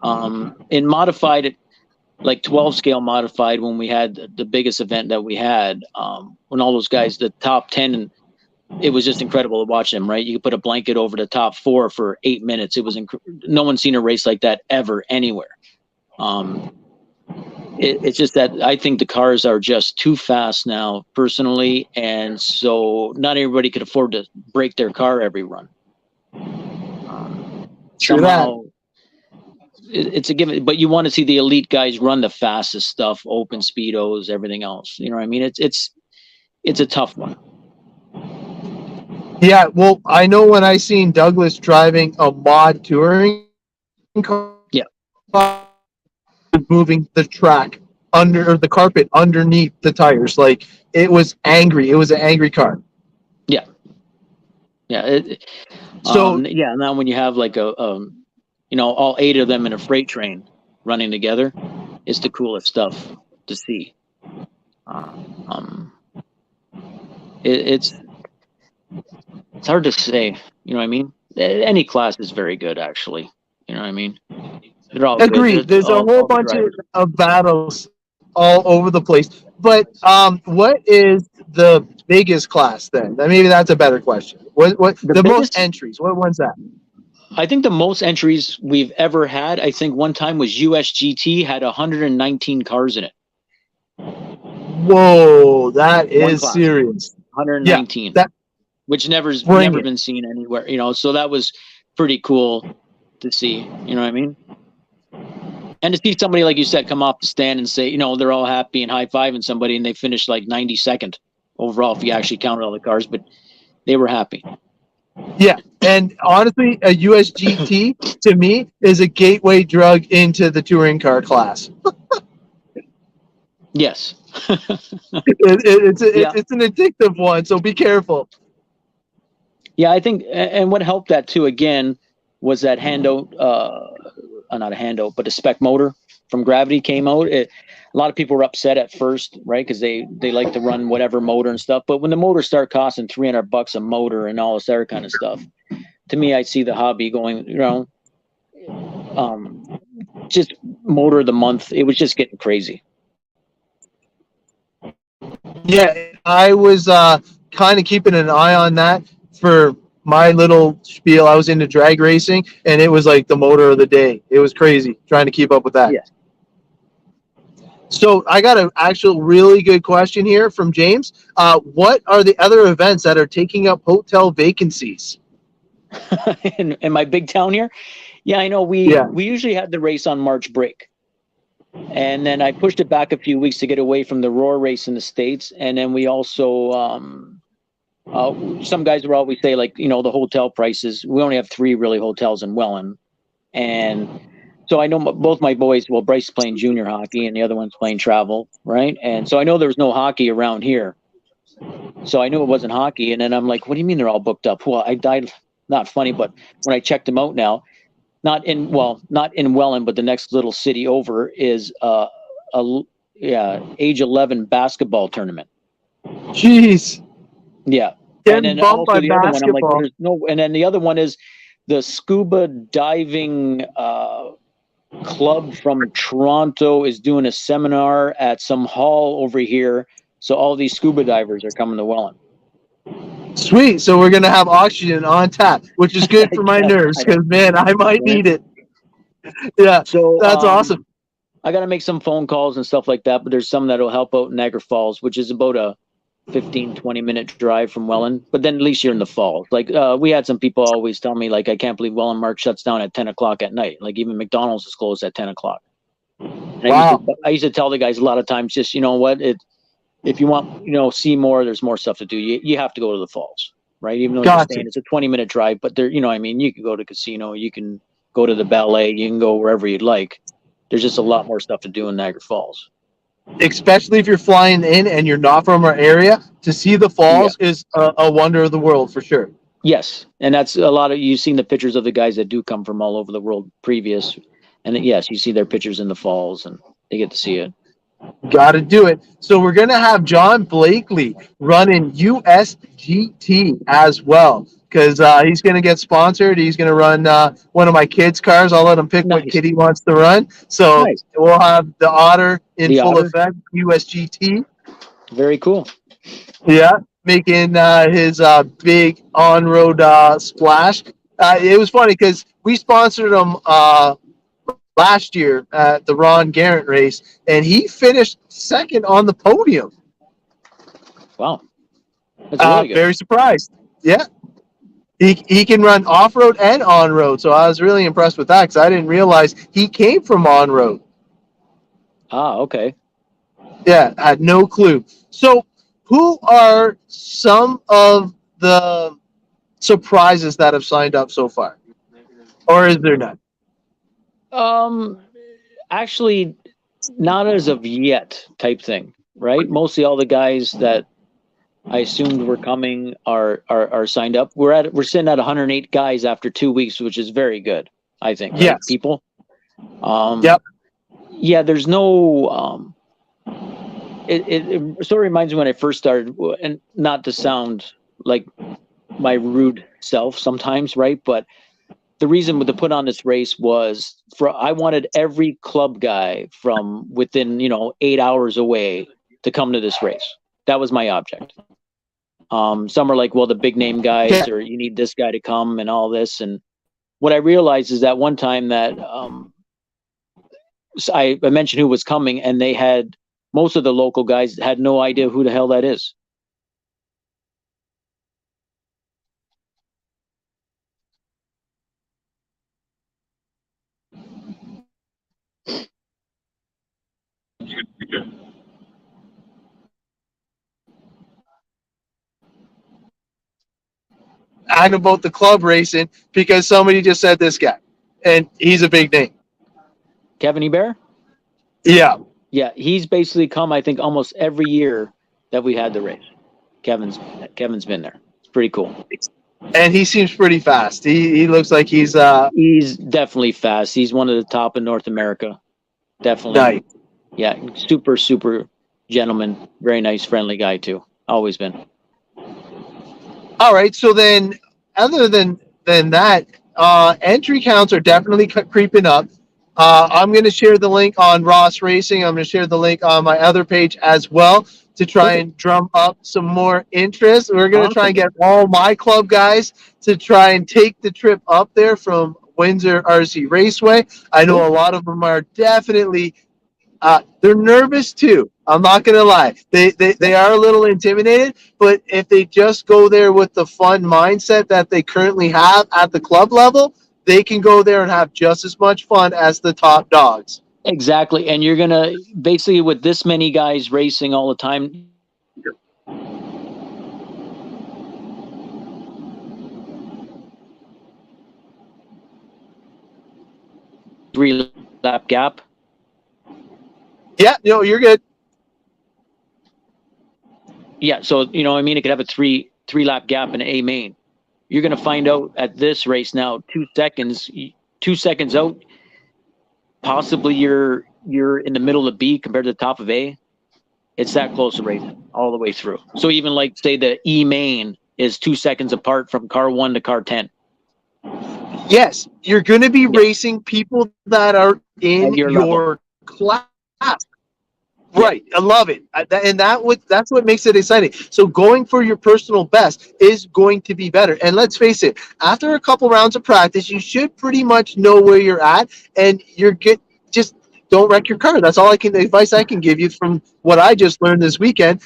In modified, like 12 scale modified, when we had the biggest event that we had, when all those guys, the top 10, and it was just incredible to watch them, right? You could put a blanket over the top 4 for 8 minutes. It was no one's seen a race like that ever anywhere. It's just that I think the cars are just too fast now, personally, and so not everybody could afford to break their car every run. Somehow, it's a given, but you want to see the elite guys run the fastest stuff, open speedos, everything else. You know what I mean? It's a tough one. Yeah, well, I know when I seen Douglas driving a mod touring car, Yeah, moving the track under the carpet underneath the tires, like it was angry. It was an angry car. yeah. So Yeah. Now when you have like all 8 of them in a freight train running together, it's the coolest stuff to see. It's hard to say. You know what I mean? Any class is very good, actually. You know what I mean? They're all agreed. good. There's a whole bunch of battles all over the place. But what is the biggest class then? Maybe that's a better question. What the most entries? What one's that? I think the most entries we've ever had, I think one time was USGT, had 119 cars in it. Whoa, that is serious. 119. Yeah, which never been seen anywhere, so that was pretty cool to see, you know what I mean? And to see somebody, like you said, come off the stand and say, they're all happy and high-fiving somebody, and they finished like 92nd overall if you actually counted all the cars, but they were happy. Yeah, and honestly, a USGT to me is a gateway drug into the touring car class. Yes. It's an addictive one, so be careful. Yeah, I think, and what helped that too, again, was that not a Hando, but a spec motor from Gravity came out, a lot of people were upset at first, right? Because they like to run whatever motor and stuff. But when the motors start costing $300 a motor and all this other kind of stuff, to me, I see the hobby going, just motor of the month. It was just getting crazy. Yeah, I was kind of keeping an eye on that for my little spiel. I was into drag racing, and it was like the motor of the day. It was crazy trying to keep up with that. Yes. So I got an actual really good question here from James. What are the other events that are taking up hotel vacancies? in my big town here? Yeah, I know. We usually had the race on March break. And then I pushed it back a few weeks to get away from the Roar race in the States. And then we also, some guys will always say, like, the hotel prices. We only have 3 really hotels in Welland. And so I know both my boys, well, Bryce is playing junior hockey and the other one's playing travel, right? And so I know there was no hockey around here. So I knew it wasn't hockey. And then I'm like, what do you mean they're all booked up? Well, I died, not funny, but when I checked them out now, not in Welland, but the next little city over is age 11 basketball tournament. Jeez. Yeah. Getting and then bumped also by the other one, I'm like, basketball. there's no. And then the other one is the scuba diving club from Toronto is doing a seminar at some hall over here. So all these scuba divers are coming to Welland. Sweet. So we're going to have oxygen on tap, which is good for my nerves because, man, I might need it. Yeah, so that's awesome. I got to make some phone calls and stuff like that, but there's some that will help out in Niagara Falls, which is about a 15-20-minute drive from Welland. But then at least you're in the falls. Like we had some people always tell me, like, I can't believe Welland Mark shuts down at 10 o'clock at night. Like even McDonald's is closed at 10 o'clock. And Wow. I used to tell the guys a lot of times, just, if you want, see more, there's more stuff to do. You have to go to the falls, right? Even though you're staying, it's a 20-minute drive, but there, you can go to casino, you can go to the ballet, you can go wherever you'd like. There's just a lot more stuff to do in Niagara Falls. Especially if you're flying in and you're not from our area, to see the falls is a wonder of the world for sure. Yes, and that's a lot of, you've seen the pictures of the guys that do come from all over the world previous, and yes, you see their pictures in the falls and they get to see it. Got to do it. So we're going to have John Blakely running USGT as well because he's going to get sponsored. He's going to run one of my kids' cars. I'll let him pick what kid he wants to run. So we'll have the Otter in full effect, USGT. Very cool. Yeah, making his big on-road splash. It was funny because we sponsored him last year at the Ron Garrett race, and he finished second on the podium. Wow. That's really good. Very surprised. Yeah. He can run off-road and on-road, so I was really impressed with that because I didn't realize he came from on-road. Ah, okay. Yeah, I had no clue. So who are some of the surprises that have signed up so far? Or is there none? Actually, not as of yet type thing, right? Mostly all the guys that I assumed were coming are signed up. We're sitting at 108 guys after 2 weeks, which is very good, I think. Right? Yes. People. Yep. Yeah, there's no. It sort of reminds me when I first started, and not to sound like my rude self sometimes, right? But the reason to put on this race was I wanted every club guy from within 8 hours away to come to this race. That was my object. Some are like, well, the big name guys, or you need this guy to come and all this. And what I realized is that one time that I mentioned who was coming, and they had most of the local guys had no idea who the hell that is. And about the club racing because somebody just said this guy, and he's a big name. Kevin Ebert? Yeah. Yeah, he's basically come, I think, almost every year that we had the race. Kevin's been there. It's pretty cool. And he seems pretty fast. He looks like he's definitely fast. He's one of the top in North America. Definitely. Nice. Yeah, super, super gentleman. Very nice, friendly guy too. Always been. All right. So then, other than that, entry counts are definitely creeping up. I'm going to share the link on Ross Racing. I'm going to share the link on my other page as well to try and drum up some more interest. We're going to try and get all my club guys to try and take the trip up there from Windsor RC Raceway. I know a lot of them are definitely they're nervous too. I'm not gonna lie. They are a little intimidated, but if they just go there with the fun mindset that they currently have at the club level, they can go there and have just as much fun as the top dogs. Exactly. And you're gonna basically with this many guys racing all the time. Three lap gap. Yeah, no, you're good. Yeah, so you know, I mean, it could have a three lap gap in A main. You're gonna find out at this race now, 2 seconds out, possibly you're in the middle of B compared to the top of A. It's that close to race all the way through. So even like say the E main is 2 seconds apart from car 1 to car 10. Yes, you're going to be racing people that are in At your your class. Right, I love it, and that's what makes it exciting. So going for your personal best is going to be better. And let's face it, after a couple rounds of practice, you should pretty much know where you're at, and you're good. Just don't wreck your car. That's all the advice I can give you from what I just learned this weekend.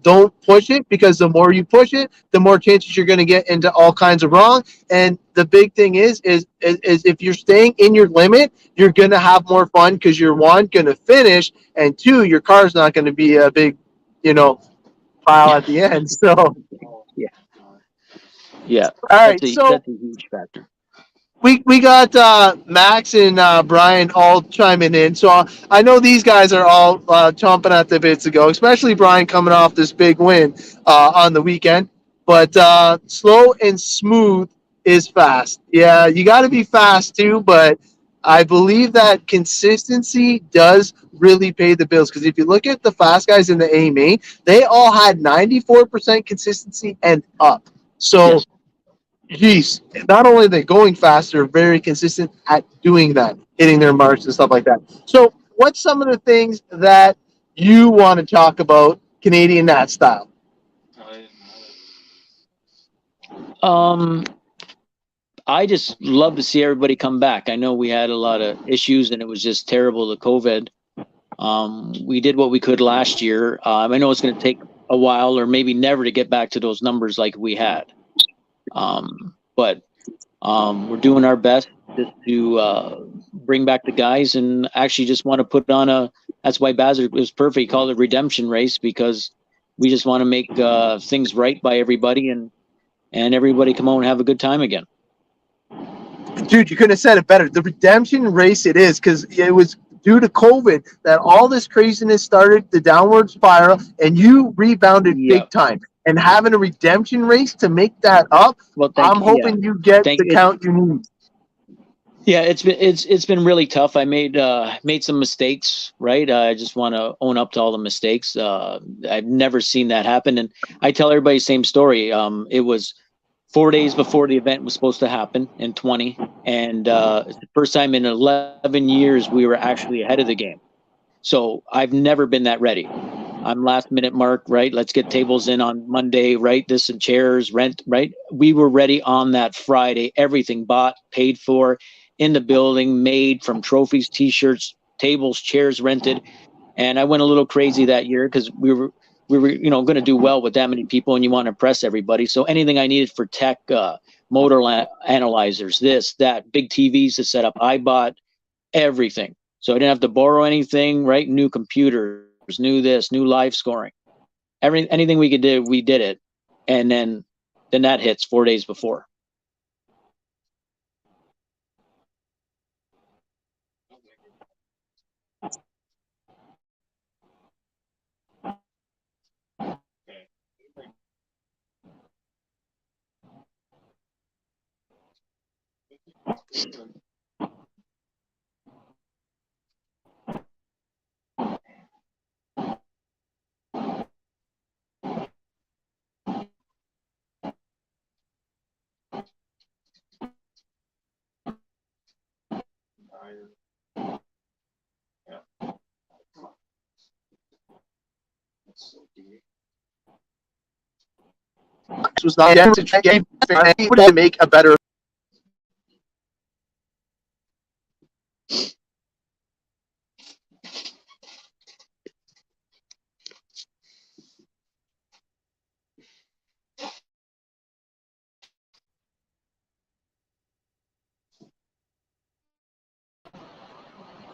Don't push it, because the more you push it, the more chances you're going to get into all kinds of wrong. And the big thing is if you're staying in your limit, you're going to have more fun, because you're one, going to finish, and two, your car's not going to be a big, pile at the end. So, Yeah. Yeah. all right. So That's a huge factor. we got Max and Brian all chiming in. So I know these guys are all chomping at the bits to go, especially Brian coming off this big win on the weekend. But slow and smooth is fast. Yeah, you got to be fast too, but I believe that consistency does really pay the bills, because if you look at the fast guys in the A main, they all had 94% consistency and up. So, Yes. geez, not only are they going faster, very consistent at doing that, hitting their marks and stuff like that. So, what's some of the things that you want to talk about Canadian Nat style? I just love to see everybody come back. I know we had a lot of issues and it was just terrible, the COVID. We did what we could last year. I know it's going to take a while or maybe never to get back to those numbers like we had. But we're doing our best just to bring back the guys, and actually just want to put on that's why Bazard was perfect. He called it redemption race, because we just want to make things right by everybody, and everybody come out and have a good time again. Dude, you couldn't have said it better. The redemption race it is, because it was due to COVID that all this craziness started, the downward spiral, and you rebounded big time. And having a redemption race to make that up, well, I'm hoping you get the count you need. Yeah, it's been really tough. I made some mistakes, right? I just want to own up to all the mistakes. I've never seen that happen, and I tell everybody the same story. It was 4 days before the event was supposed to happen in 20, and it's the first time in 11 years we were actually ahead of the game. So I've never been that ready. I'm last minute mark, right? Let's get tables in on Monday, right? This and chairs, rent, right? We were ready on that Friday. Everything bought, paid for, in the building, made from trophies, t-shirts, tables, chairs rented. And I went a little crazy that year because we were going to do well with that many people, and you want to impress everybody. So anything I needed for tech, motor analyzers, this, that, big TVs to set up, I bought everything. So I didn't have to borrow anything, right? New computers, new this, new live scoring. Anything we could do, we did it. And then that hits 4 days before. Was not to game to make a better.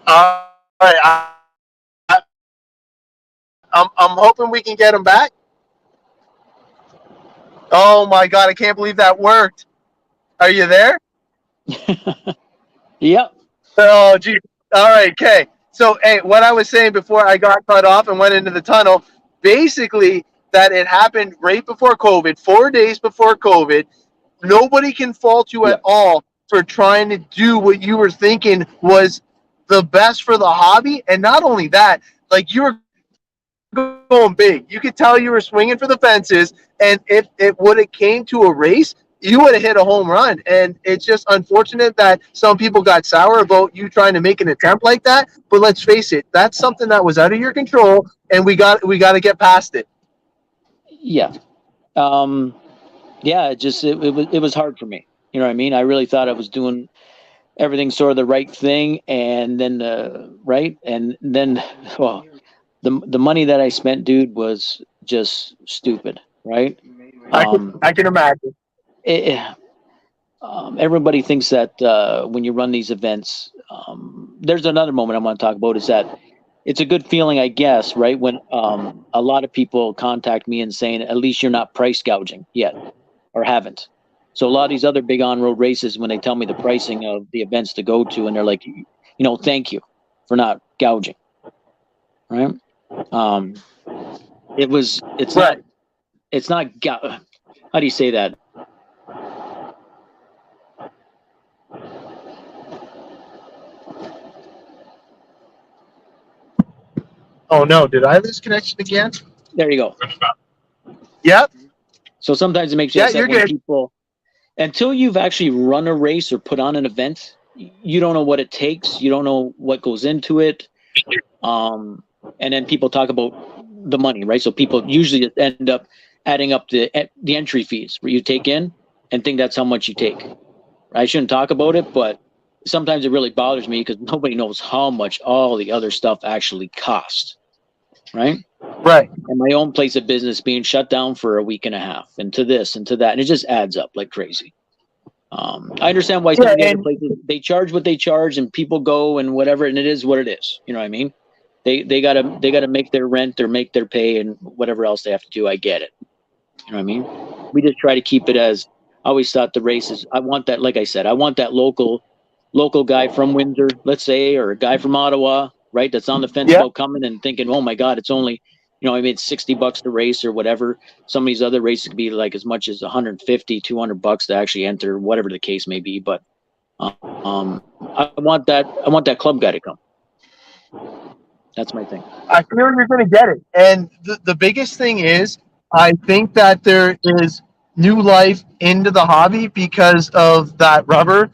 All right, I'm hoping we can get him back. Oh my God, I can't believe that worked. Are you there? Yep. Oh, gee. All right, okay. So, hey, what I was saying before I got cut off and went into the tunnel, basically, that it happened right before COVID, 4 days before COVID. Nobody can fault you at Yep. all for trying to do what you were thinking was the best for the hobby. And not only that, like you were going big. You could tell you were swinging for the fences. And if it would have came to a race, you would have hit a home run. And it's just unfortunate that some people got sour about you trying to make an attempt like that. But let's face it, that's something that was out of your control, and we got to get past it. Yeah. Yeah. It was hard for me. You know what I mean? I really thought I was doing everything sort of the right thing, and then right, and then well, the money that I spent, dude, was just stupid. Right. I can imagine. It, everybody thinks that when you run these events, there's another moment I want to talk about is that it's a good feeling, I guess, right? When a lot of people contact me and saying, at least you're not price gouging yet or haven't. So a lot of these other big on-road races, when they tell me the pricing of the events to go to, and they're like, thank you for not gouging, right? It's Right. not, how do you say that? Oh no, did I lose connection again? There you go. Yep. So sometimes it makes you Yeah, upset you're when good. people, until you've actually run a race or put on an event, you don't know what it takes. You don't know what goes into it. And then people talk about the money, right? So people usually end up adding up the entry fees where you take in and think that's how much you take. I shouldn't talk about it, but sometimes it really bothers me because nobody knows how much all the other stuff actually costs, right? Right. And my own place of business being shut down for a week and a half, and to this and to that, and it just adds up like crazy. I understand why some of the other places they charge what they charge, and people go and whatever, and it is what it is. You know what I mean? They gotta make their rent or make their pay and whatever else they have to do. I get it. You know what I mean? We just try to keep it as I always thought the races. I want that, like I said, I want that local guy from Windsor, let's say, or a guy from Ottawa, right? That's on the fence about coming and thinking, oh my God, it's only, I made $60 to race or whatever. Some of these other races could be like as much as 150, $200 to actually enter, whatever the case may be. But I want that club guy to come. That's my thing. I feel you're going to get it. And the biggest thing is, I think that there is new life into the hobby because of that rubber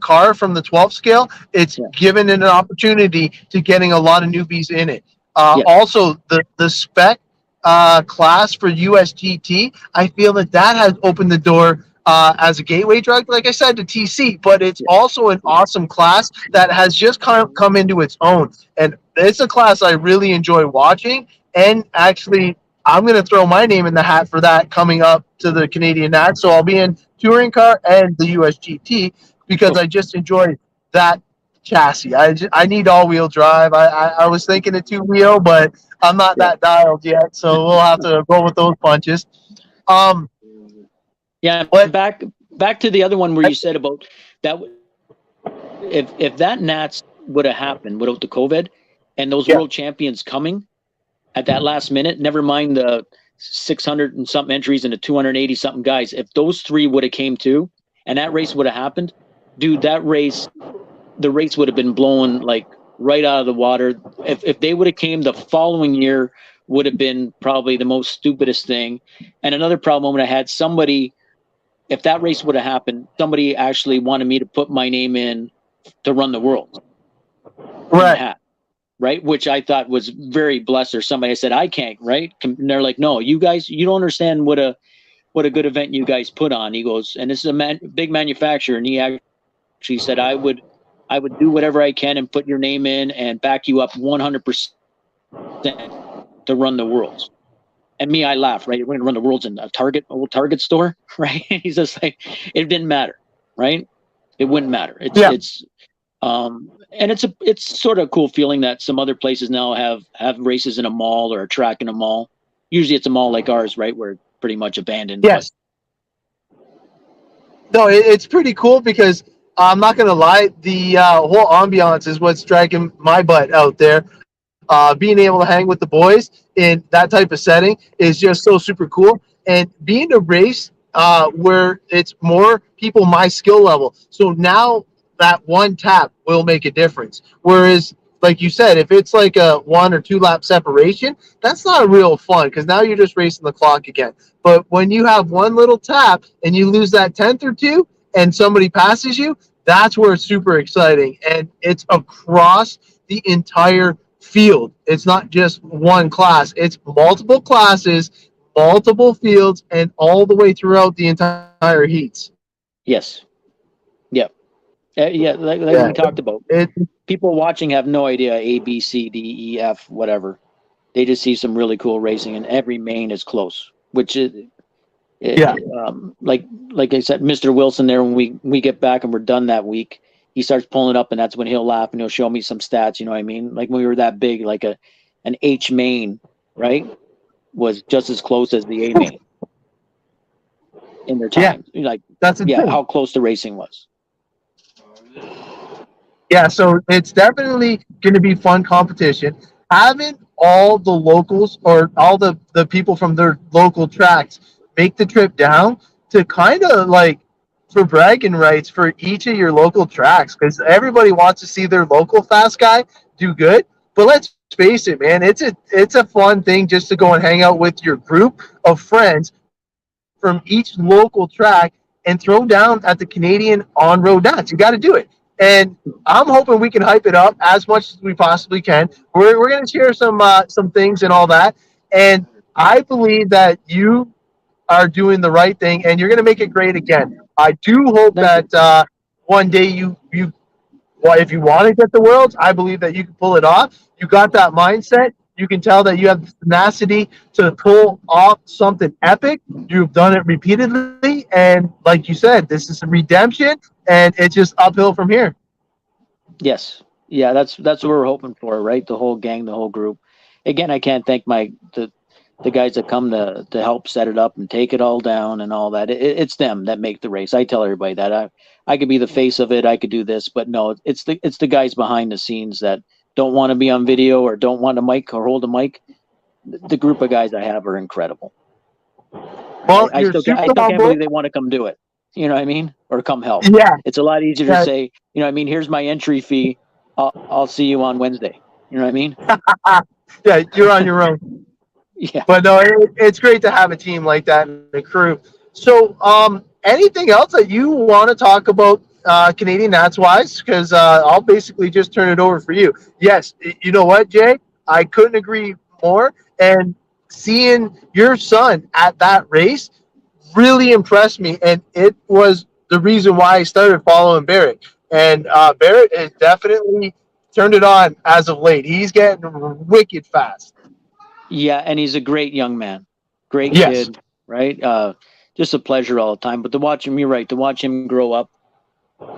car from the 12 scale. It's given it an opportunity to getting a lot of newbies in it. Also, the spec class for USGT, I feel that has opened the door as a gateway drug, like I said, to TC, but it's also an awesome class that has just come into its own. And it's a class I really enjoy watching. And actually, I'm going to throw my name in the hat for that coming up to the Canadian Nat. So I'll be in touring car and the USGT because I just enjoy that chassis. I need all-wheel drive. I was thinking of two-wheel, but I'm not that dialed yet. So we'll have to go with those punches. Yeah, but back to the other one where you said about that. If that Nats would have happened without the COVID and those world champions coming at that last minute, never mind the 600 and something entries and the 280 something guys, if those three would have came too and that race would have happened, dude, the race would have been blown like right out of the water. If they would have came the following year, would have been probably the most stupidest thing. And another problem I had, if that race would have happened, somebody actually wanted me to put my name in to run the world. in Right. half, right? Which I thought was very blessed. Or somebody said, I can't, right? And they're like, no, you guys, you don't understand what a good event you guys put on. He goes, and this is a big manufacturer, and he actually said, I would do whatever I can and put your name in and back you up 100% to run the Worlds. And me, I laugh, right? We're going to run the Worlds in a old Target store, right? He's just like, it didn't matter, right? It wouldn't matter. It's and it's sort of a cool feeling that some other places now have races in a mall or a track in a mall. Usually it's a mall like ours, right? Where it's pretty much abandoned. Yes. No, it's pretty cool because I'm not going to lie, the whole ambiance is what's dragging my butt out there. Being able to hang with the boys in that type of setting is just so super cool. And being a race where it's more people my skill level. So now that one tap will make a difference. Whereas, like you said, if it's like a 1 or 2 lap separation, that's not real fun because now you're just racing the clock again. But when you have one little tap and you lose that 10th or 2 and somebody passes you, that's where it's super exciting. And it's across the entire field. It's not just one class. It's multiple classes, multiple fields, and all the way throughout the entire heats. Yes. Yep. Like we talked about. People watching have no idea A, B, C, D, E, F, whatever. They just see some really cool racing, and every main is close. Which is, like I said, Mr. Wilson there. When we get back and we're done that week, he starts pulling it up, and that's when he'll laugh and he'll show me some stats. You know what I mean? Like when we were that big, like an H main, right, was just as close as the A main in their time. Yeah, like that's how close the racing was. Yeah, so it's definitely going to be fun competition. Having all the locals or all the people from their local tracks make the trip down to kind of like for bragging rights for each of your local tracks because everybody wants to see their local fast guy do good. But let's face it, man, it's a fun thing just to go and hang out with your group of friends from each local track and throw down at the Canadian on-road dance. You got to do it. And I'm hoping we can hype it up as much as we possibly can. We're going to share some things and all that. And I believe that you are doing the right thing, and you're going to make it great again. I do hope that one day if you want to get the Worlds, I believe that you can pull it off. You got that mindset. You can tell that you have the tenacity to pull off something epic. You've done it repeatedly. And like you said, this is a redemption, and it's just uphill from here. Yes. Yeah, that's what we're hoping for, right? The whole gang, the whole group. Again, I can't thank the guys that come to help set it up and take it all down and all that. It's them that make the race. I tell everybody that. I could be the face of it. I could do this, but no, it's the guys behind the scenes that don't want to be on video or don't want a mic or hold a mic. The group of guys I have are incredible. Well, I still can't believe they want to come do it. You know what I mean? Or come help. Yeah. It's a lot easier to say, you know what I mean? Here's my entry fee. I'll see you on Wednesday. You know what I mean? Yeah, you're on your own. Yeah. But no, it's great to have a team like that and a crew. So, anything else that you want to talk about Canadian Nats wise? Because I'll basically just turn it over for you. Yes, you know what, Jay? I couldn't agree more. And seeing your son at that race really impressed me, and it was the reason why I started following Barrett. And Barrett has definitely turned it on as of late. He's getting wicked fast. Yeah, and he's a great young man. Great kid, right? Just a pleasure all the time. But to watch him, you're right, to watch him grow up,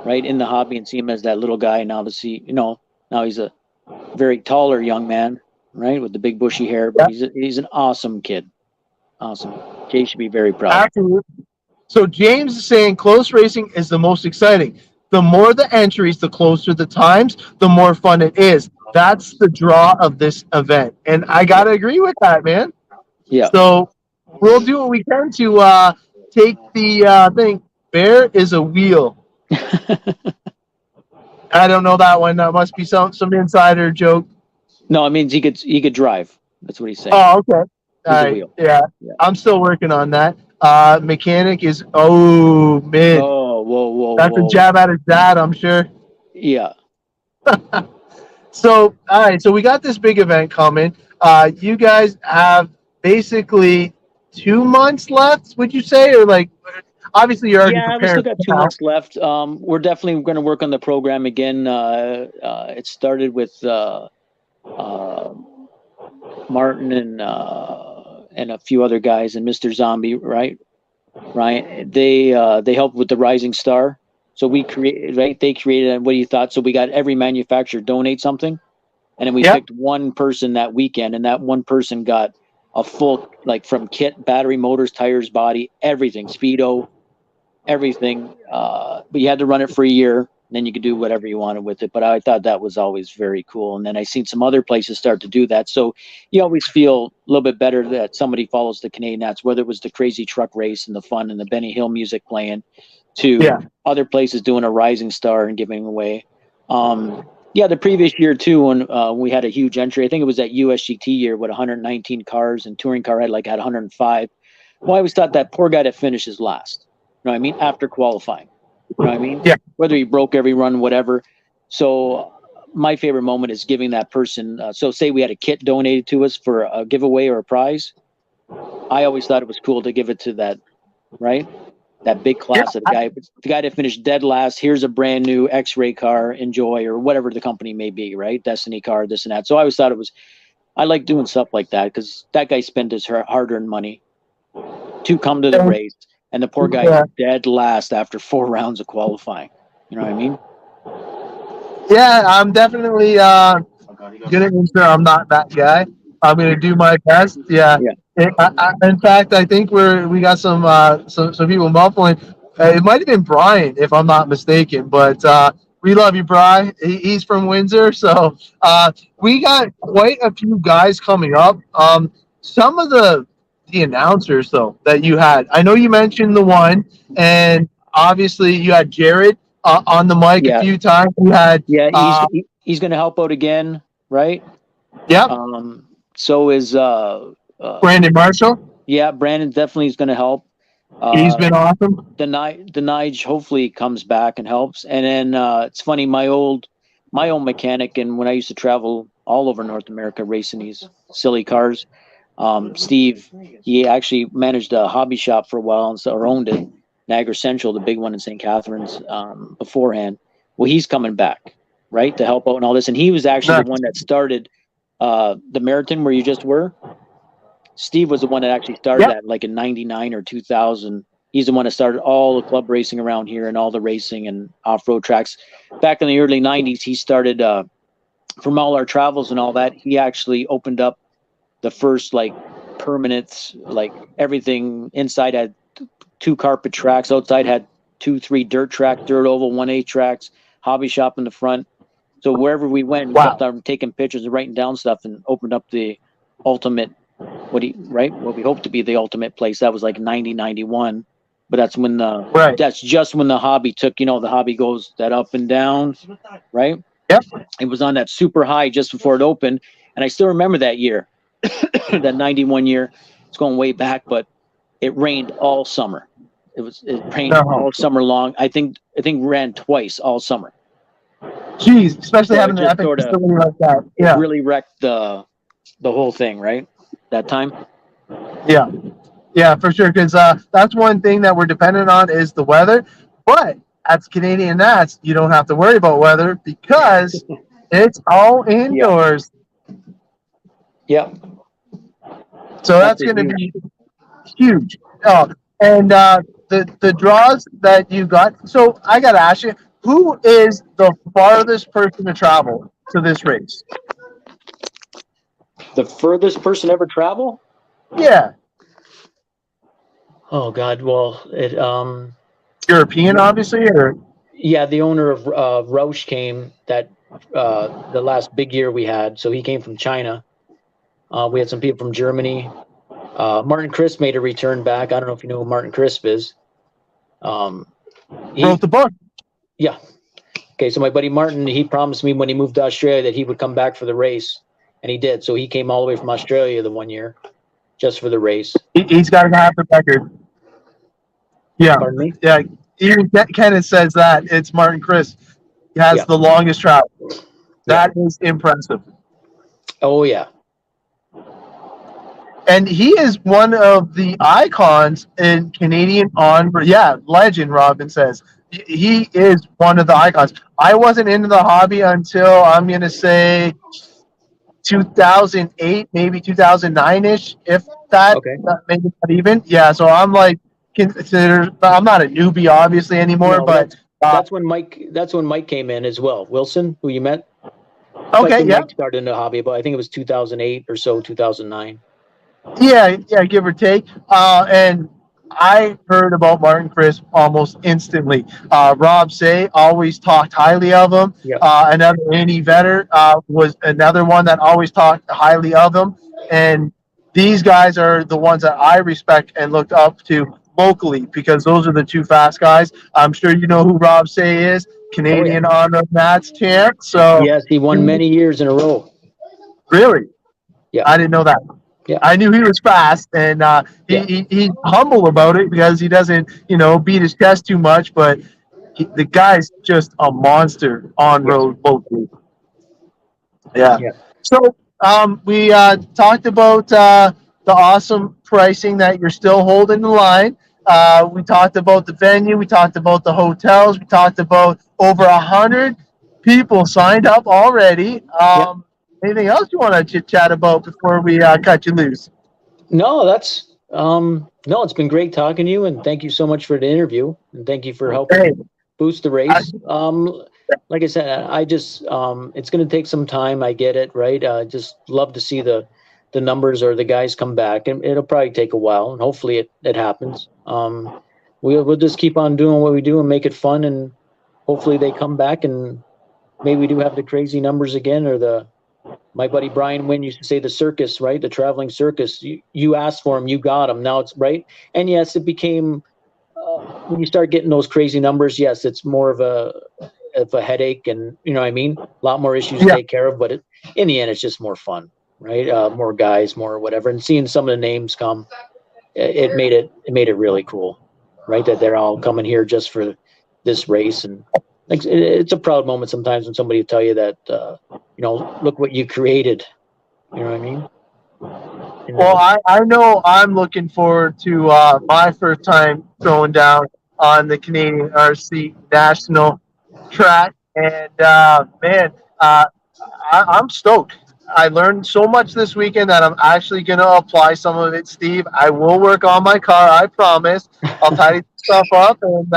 right, in the hobby and see him as that little guy now to see, now he's a very taller young man, right, with the big bushy hair. But he's an awesome kid. Awesome. Jay should be very proud. Absolutely. So James is saying close racing is the most exciting. The more the entries, the closer the times, the more fun it is. That's the draw of this event. And I got to agree with that, man. Yeah. So we'll do what we can to take the thing. Bear is a wheel. I don't know that one. That must be some insider joke. No, it means he could drive. That's what he's saying. Oh, okay. All right. Yeah. I'm still working on that. Mechanic is mid. Oh, whoa. That's a jab at his dad, I'm sure. Yeah. So, all right. So we got this big event coming. You guys have basically 2 months left, would you say? Or like, obviously you're already Yeah, we still prepared got two now. months left. We're definitely going to work on the program again. It started with uh, Martin and a few other guys and Mr. Zombie, right? Ryan. They helped with the Rising Star. So we created, right? They created. What do you thought? So we got every manufacturer donate something, and then we Yep. picked one person that weekend, and that one person got a full, like, from kit, battery, motors, tires, body, everything, speedo, everything. But you had to run it for a year, and then you could do whatever you wanted with it. But I thought that was always very cool. And then I seen some other places start to do that. So you always feel a little bit better that somebody follows the Canadian Nats, whether it was the crazy truck race and the fun and the Benny Hill music playing, to Yeah. other places doing a Rising Star and giving away. Yeah, the previous year too, when we had a huge entry, I think it was that USGT year with 119 cars, and touring car had 105. Well, I always thought that poor guy that finishes last. You know what I mean? After qualifying. You know what I mean? Yeah. Whether he broke every run, whatever. So my favorite moment is giving that person. So say we had a kit donated to us for a giveaway or a prize. I always thought it was cool to give it to that, right? That big class of the guy that finished dead last. Here's a brand new X-ray car, enjoy, or whatever the company may be, right? Destiny car, this and that. So I always thought I like doing stuff like that because that guy spent his hard-earned money to come to the race, and the poor guy dead last after 4 rounds of qualifying. You know what I mean? Yeah, I'm definitely gonna ensure I'm not that guy. I'm gonna do my best. Yeah. Yeah. In fact, I think we got some people muffling. It might have been Brian, if I'm not mistaken. But we love you, Brian. He's from Windsor, so we got quite a few guys coming up. Some of the announcers though that you had, I know you mentioned the one, and obviously you had Jared on the mic a few times. You had He's going to help out again, right? Yep. So is Brandon Marshall. Yeah, Brandon definitely is going to help. He's been awesome. The Nige hopefully comes back and helps. And then it's funny, my old mechanic, and when I used to travel all over North America racing these silly cars, Steve, he actually managed a hobby shop for a while or owned it, Niagara Central, the big one in St. Catharines, beforehand. Well, he's coming back, right, to help out and all this. And he was actually the one that started the marathon where you just were. Steve was the one that actually started that in 99 or 2000. He's the one that started all the club racing around here and all the racing and off-road tracks. Back in the early 90s, he started from all our travels and all that. He actually opened up the first permanent, everything inside had 2 carpet tracks, outside had 2, 3 dirt tracks, dirt oval, 1/8 tracks, hobby shop in the front. So wherever we went, we kept on taking pictures and writing down stuff, and opened up the ultimate, what we hope to be the ultimate place. That was 90, 91. But that's when that's just when the hobby took, the hobby goes that up and down, right? Yep. It was on that super high just before it opened. And I still remember that year, that 91 year. It's going way back, but it rained all summer. It rained all summer long. I think ran twice all summer. Jeez, especially having an epic facility like that. It really wrecked the whole thing, right? That time. Yeah, for sure. Because that's one thing that we're dependent on is the weather. But as Canadian Nats, you don't have to worry about weather because it's all indoors. Yep. So that's going to be huge. Oh, and the draws that you got. So I got to ask you, who is the farthest person to travel to this race? The furthest person ever travel? Yeah. Oh God. Well, it European, obviously, or the owner of Roush came that the last big year we had. So he came from China. We had some people from Germany. Martin Crisp made a return back. I don't know if you know who Martin Crisp is. He wrote the book. Yeah. Okay, so my buddy Martin, he promised me when he moved to Australia that he would come back for the race, and he did. So he came all the way from Australia the one year just for the race. He's got to have the record. Yeah. Pardon me? Yeah. Even Kenneth says that it's Martin Crisp. He has the longest travel. That is impressive. Oh yeah. And he is one of the icons in Canadian on-road. Yeah, legend, Robin says. He is one of the icons. I wasn't into the hobby until, I'm going to say, 2008, maybe 2009-ish, if that, Okay. maybe not even. Yeah, so I'm like, I'm not a newbie, obviously, anymore, No, but that's when Mike came in as well. Wilson, who you met. That's okay, when yeah. Mike started in the hobby, but I think it was 2008 or so, 2009. Yeah, give or take. And I heard about Martin Crisp almost instantly. Rob Say always talked highly of him. Yeah. Another Andy Vetter was another one that always talked highly of him. And these guys are the ones that I respect and looked up to locally because those are the two fast guys. I'm sure you know who Rob Say is, Oh yeah. Canadian on-road Nats champ. So Yes, he won many years in a row. really, Yeah. I didn't know that. Yeah. I knew he was fast, and he's humble about it because he doesn't, beat his chest too much. But the guy's just a monster on Yes. road locally. Yeah. Yeah. So we talked about the awesome pricing that you're still holding the line. We talked about the venue. We talked about the hotels. We talked about over 100 people signed up already. Anything else you want to chit chat about before we cut you loose? No, no, it's been great talking to you, and thank you so much for the interview, and thank you for helping Hey, boost the race. Like I said, I just it's going to take some time. I get it, right? Just love to see the numbers or the guys come back, and it'll probably take a while, and hopefully it happens. We'll just keep on doing what we do and make it fun, and hopefully they come back, and maybe we do have the crazy numbers again, or my buddy Brian Wynn used to say the circus, right? The traveling circus. You asked for him, you got him. Now it's right. And yes, it became when you start getting those crazy numbers. Yes, it's more of a headache, and you know what I mean. A lot more issues to take care of, but in the end, it's just more fun, right? More guys, more whatever, and seeing some of the names come, it made it really cool, right? That they're all coming here just for this race, and it's a proud moment sometimes when somebody will tell you that, look what you created. You know what I mean? Well, I know I'm looking forward to my first time throwing down on the Canadian RC National track. And, man, I'm stoked. I learned so much this weekend that I'm actually going to apply some of it, Steve. I will work on my car, I promise. I'll tidy stuff up and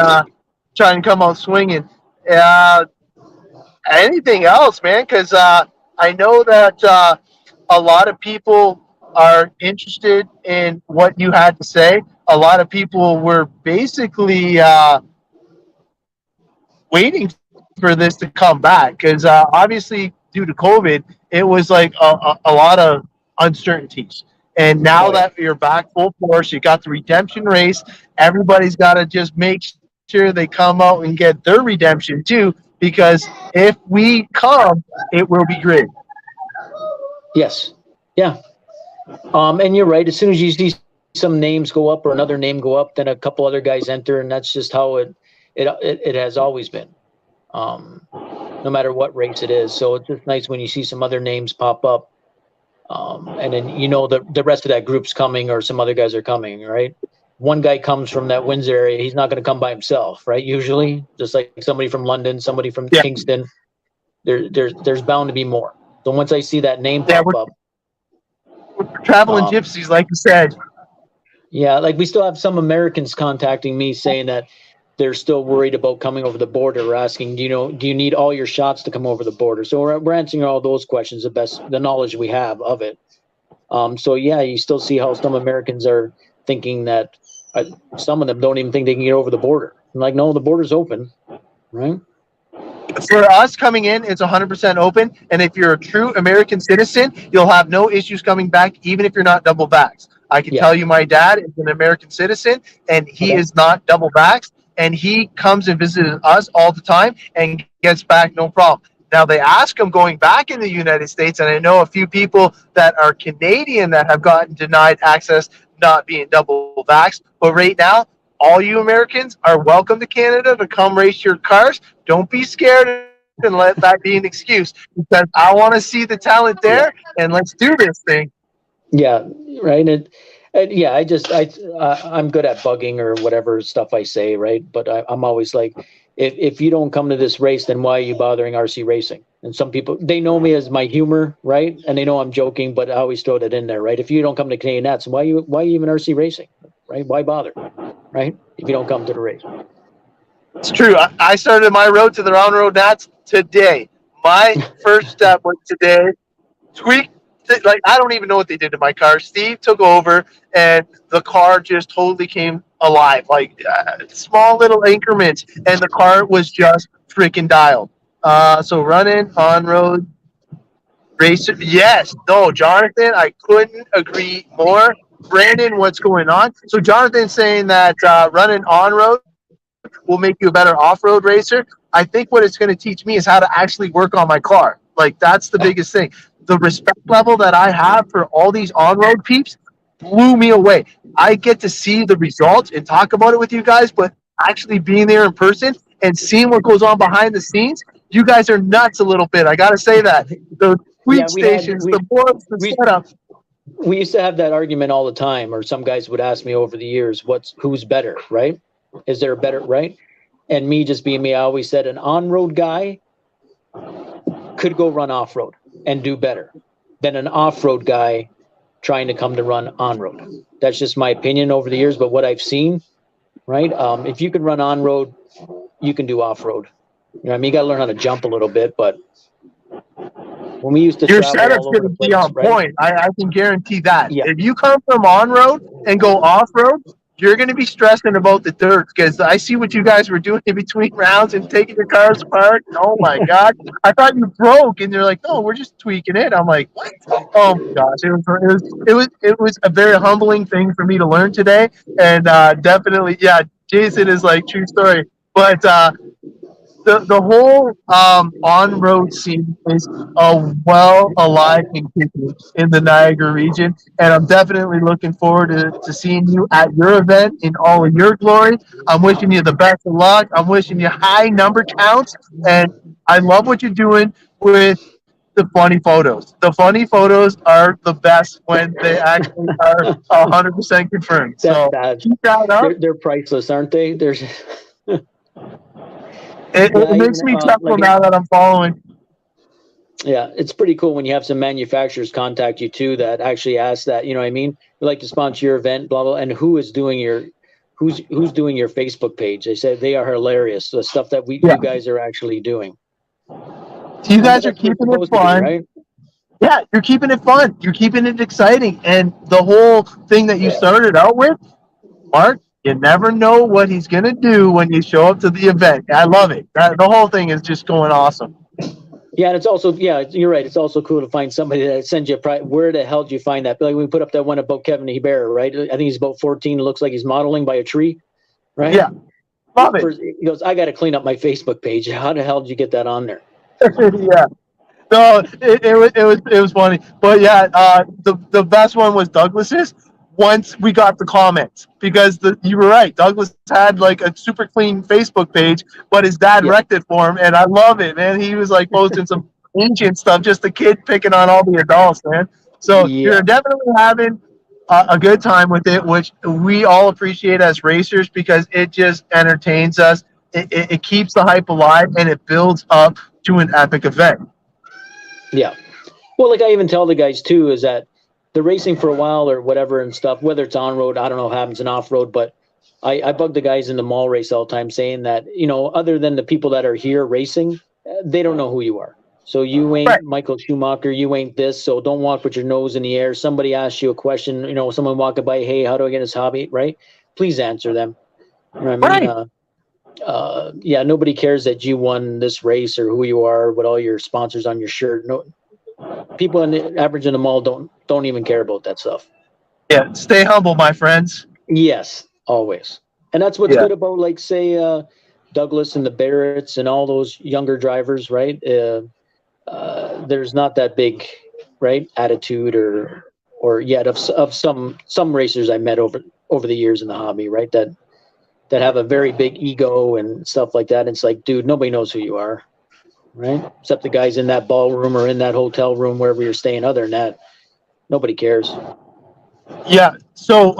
try and come out swinging. Anything else, man? Because I know that a lot of people are interested in what you had to say. A lot of people were basically waiting for this to come back because obviously due to COVID, it was like a lot of uncertainties. And now that you're back full force, you got the redemption race. Everybody's got to just make sure they come out and get their redemption too, because if we come, it will be great. Yes. Yeah. And you're right. As soon as you see some names go up or another name go up, then a couple other guys enter, and that's just how it has always been, no matter what race it is. So it's just nice when you see some other names pop up, and then the rest of that group's coming, or some other guys are coming, right? One guy comes from that Windsor area, he's not going to come by himself, right? Usually, just like somebody from London, somebody from Kingston, there's bound to be more. So once I see that name pop up, we're traveling gypsies, like you said. Yeah, like we still have some Americans contacting me saying that they're still worried about coming over the border. We're asking, do you need all your shots to come over the border? So we're answering all those questions the knowledge we have of it. So yeah, you still see how some Americans are thinking that some of them don't even think they can get over the border. I'm like, no, the border's open, right? For us coming in, it's 100% open. And if you're a true American citizen, you'll have no issues coming back, even if you're not double vaxxed. I can tell you my dad is an American citizen, and he is not double vaxxed, and he comes and visits us all the time and gets back no problem. Now, they ask him going back in the United States, and I know a few people that are Canadian that have gotten denied access not being double vaxxed. But right now, all you Americans are welcome to Canada to come race your cars. Don't be scared and let that be an excuse because I want to see the talent there and let's do this thing. Yeah, right. And yeah, I'm good at bugging or whatever stuff I say, right? But I'm always like, if you don't come to this race, then why are you bothering RC racing? And some people, they know me as my humor, right? And they know I'm joking, but I always throw that in there, right? If you don't come to Canadian Nats, why you even RC racing, right? Why bother, right? If you don't come to the race. It's true. I started my road to the OnRoad Nats today. My first step was today. Tweak, like, I don't even know what they did to my car. Steve took over, and the car just totally came alive. Like, small little increments, and the car was just freaking dialed. So running on road racer. Yes. No, Jonathan, I couldn't agree more. Brandon, what's going on? So Jonathan's saying that running on road will make you a better off-road racer. I think what it's going to teach me is how to actually work on my car. Like, that's the biggest thing. The respect level that I have for all these on-road peeps blew me away. I get to see the results and talk about it with you guys, but actually being there in person and seeing what goes on behind the scenes, you guys are nuts a little bit. I got to say that. The tweet stations, the boards, the setup. We used to have that argument all the time, or some guys would ask me over the years, who's better, right? Is there a better, right? And me just being me, I always said an on-road guy could go run off-road and do better than an off-road guy trying to come to run on-road. That's just my opinion over the years, but what I've seen, right? If you can run on-road, you can do off-road. You know what I mean? You got to learn how to jump a little bit, but when we used to your travel setup's all over going the to be place, on right? point. I can guarantee that. Yeah. If you come from on-road and go off-road, you're going to be stressing about the dirt because I see what you guys were doing in between rounds and taking your cars apart. Oh my God. I thought you broke and they're like, no, we're just tweaking it. I'm like, what? Oh my gosh. It was a very humbling thing for me to learn today. And definitely, yeah, Jason is like true story. But the whole on-road scene is well alive and kicking in the Niagara region, and I'm definitely looking forward to seeing you at your event in all of your glory. I'm wishing you the best of luck. I'm wishing you high number counts, and I love what you're doing with the funny photos. The funny photos are the best when they actually are 100% confirmed. So keep that up. They're priceless, aren't they? There's It makes me chuckle now that I'm following. Yeah, it's pretty cool when you have some manufacturers contact you too that actually ask that, you know what I mean? We like to sponsor your event, blah blah, and who's doing your Facebook page? They said they are hilarious. The stuff that you guys are actually doing. So you guys are keeping it fun, right? Yeah, you're keeping it fun. You're keeping it exciting, and the whole thing that you started out with, Mark. You never know what he's going to do when you show up to the event. I love it. The whole thing is just going awesome. Yeah, and it's also, you're right. It's also cool to find somebody that sends you where the hell did you find that? Like we put up that one about Kevin Hebert, right? I think he's about 14. It looks like he's modeling by a tree, right? Yeah, love it. He goes, I got to clean up my Facebook page. How the hell did you get that on there? Yeah. No, it was funny. But yeah, the best one was Douglas's. Once we got the comments, because you were right, Douglas had like a super clean Facebook page, but his dad wrecked it for him, and I love it, man. He was like posting some ancient stuff, just the kid picking on all the adults, man. So you're definitely having a good time with it, which we all appreciate as racers because it just entertains us. It keeps the hype alive, and it builds up to an epic event. Yeah. Well, like I even tell the guys too, is that the racing for a while or whatever and stuff, whether it's on road, I don't know what happens in off road, but I bug the guys in the mall race all the time saying that, other than the people that are here racing, they don't know who you are. So you ain't Michael Schumacher, you ain't this, so don't walk with your nose in the air. Somebody asks you a question, someone walking by, hey, how do I get this hobby, right? Please answer them. You know what I mean? Nobody cares that you won this race or who you are with all your sponsors on your shirt. No, people in the average in the mall don't even care about that stuff. Yeah, stay humble, my friends. Yes, always. And that's what's good about, like, say, Douglas and the Barretts and all those younger drivers, right? There's not that big, right, attitude or yet of some racers I met over the years in the hobby, right, that have a very big ego and stuff like that. And it's like, dude, nobody knows who you are. right? Except the guys in that ballroom or in that hotel room, wherever you're staying. Other than that, nobody cares. Yeah. So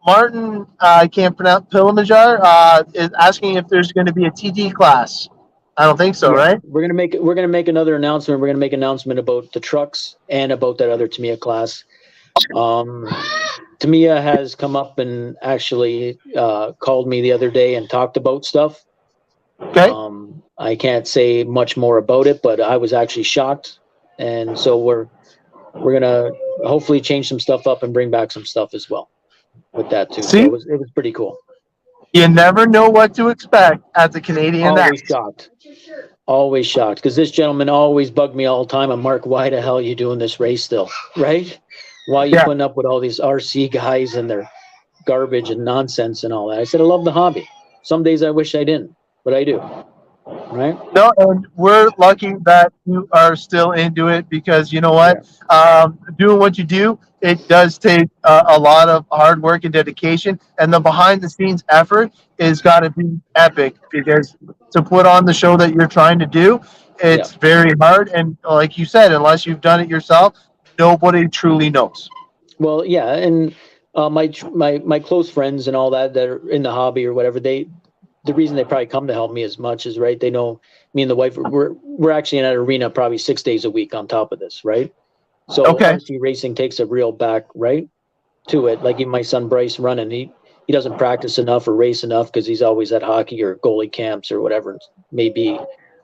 Martin, I can't pronounce Pilamajar, is asking if there's going to be a TT class. I don't think so, Yeah, right? we're gonna make another announcement. We're gonna make an announcement about the trucks and about that other Tamiya class. Tamiya has come up and actually called me the other day and talked about stuff. Okay. I can't say much more about it, but I was actually shocked, and so we're gonna hopefully change some stuff up and bring back some stuff as well with that too. So See, it was pretty cool. you never know what to expect at the Canadian Always X. shocked. Always shocked, because this gentleman always bugged me all the time. I'm Mark, why the hell are you doing this race still, right? Why are you Yeah. putting up with all these RC guys and their garbage and nonsense and all that? I said, I love the hobby. Some days I wish I didn't, but I do, right? No, and we're lucky that you are still into it because you know what? Doing what you do, it does take a lot of hard work and dedication, and the behind the scenes effort is got to be epic because to put on the show that you're trying to do, it's very hard. And like you said, unless you've done it yourself, nobody truly knows. Well, yeah, and my close friends and all that are in the hobby or whatever, the reason they probably come to help me as much is, right, they know me and the wife, we're actually in an arena probably 6 days a week on top of this, right? So RC racing takes a real back, right, to it. Like even my son Bryce running, he doesn't practice enough or race enough because he's always at hockey or goalie camps or whatever it may be.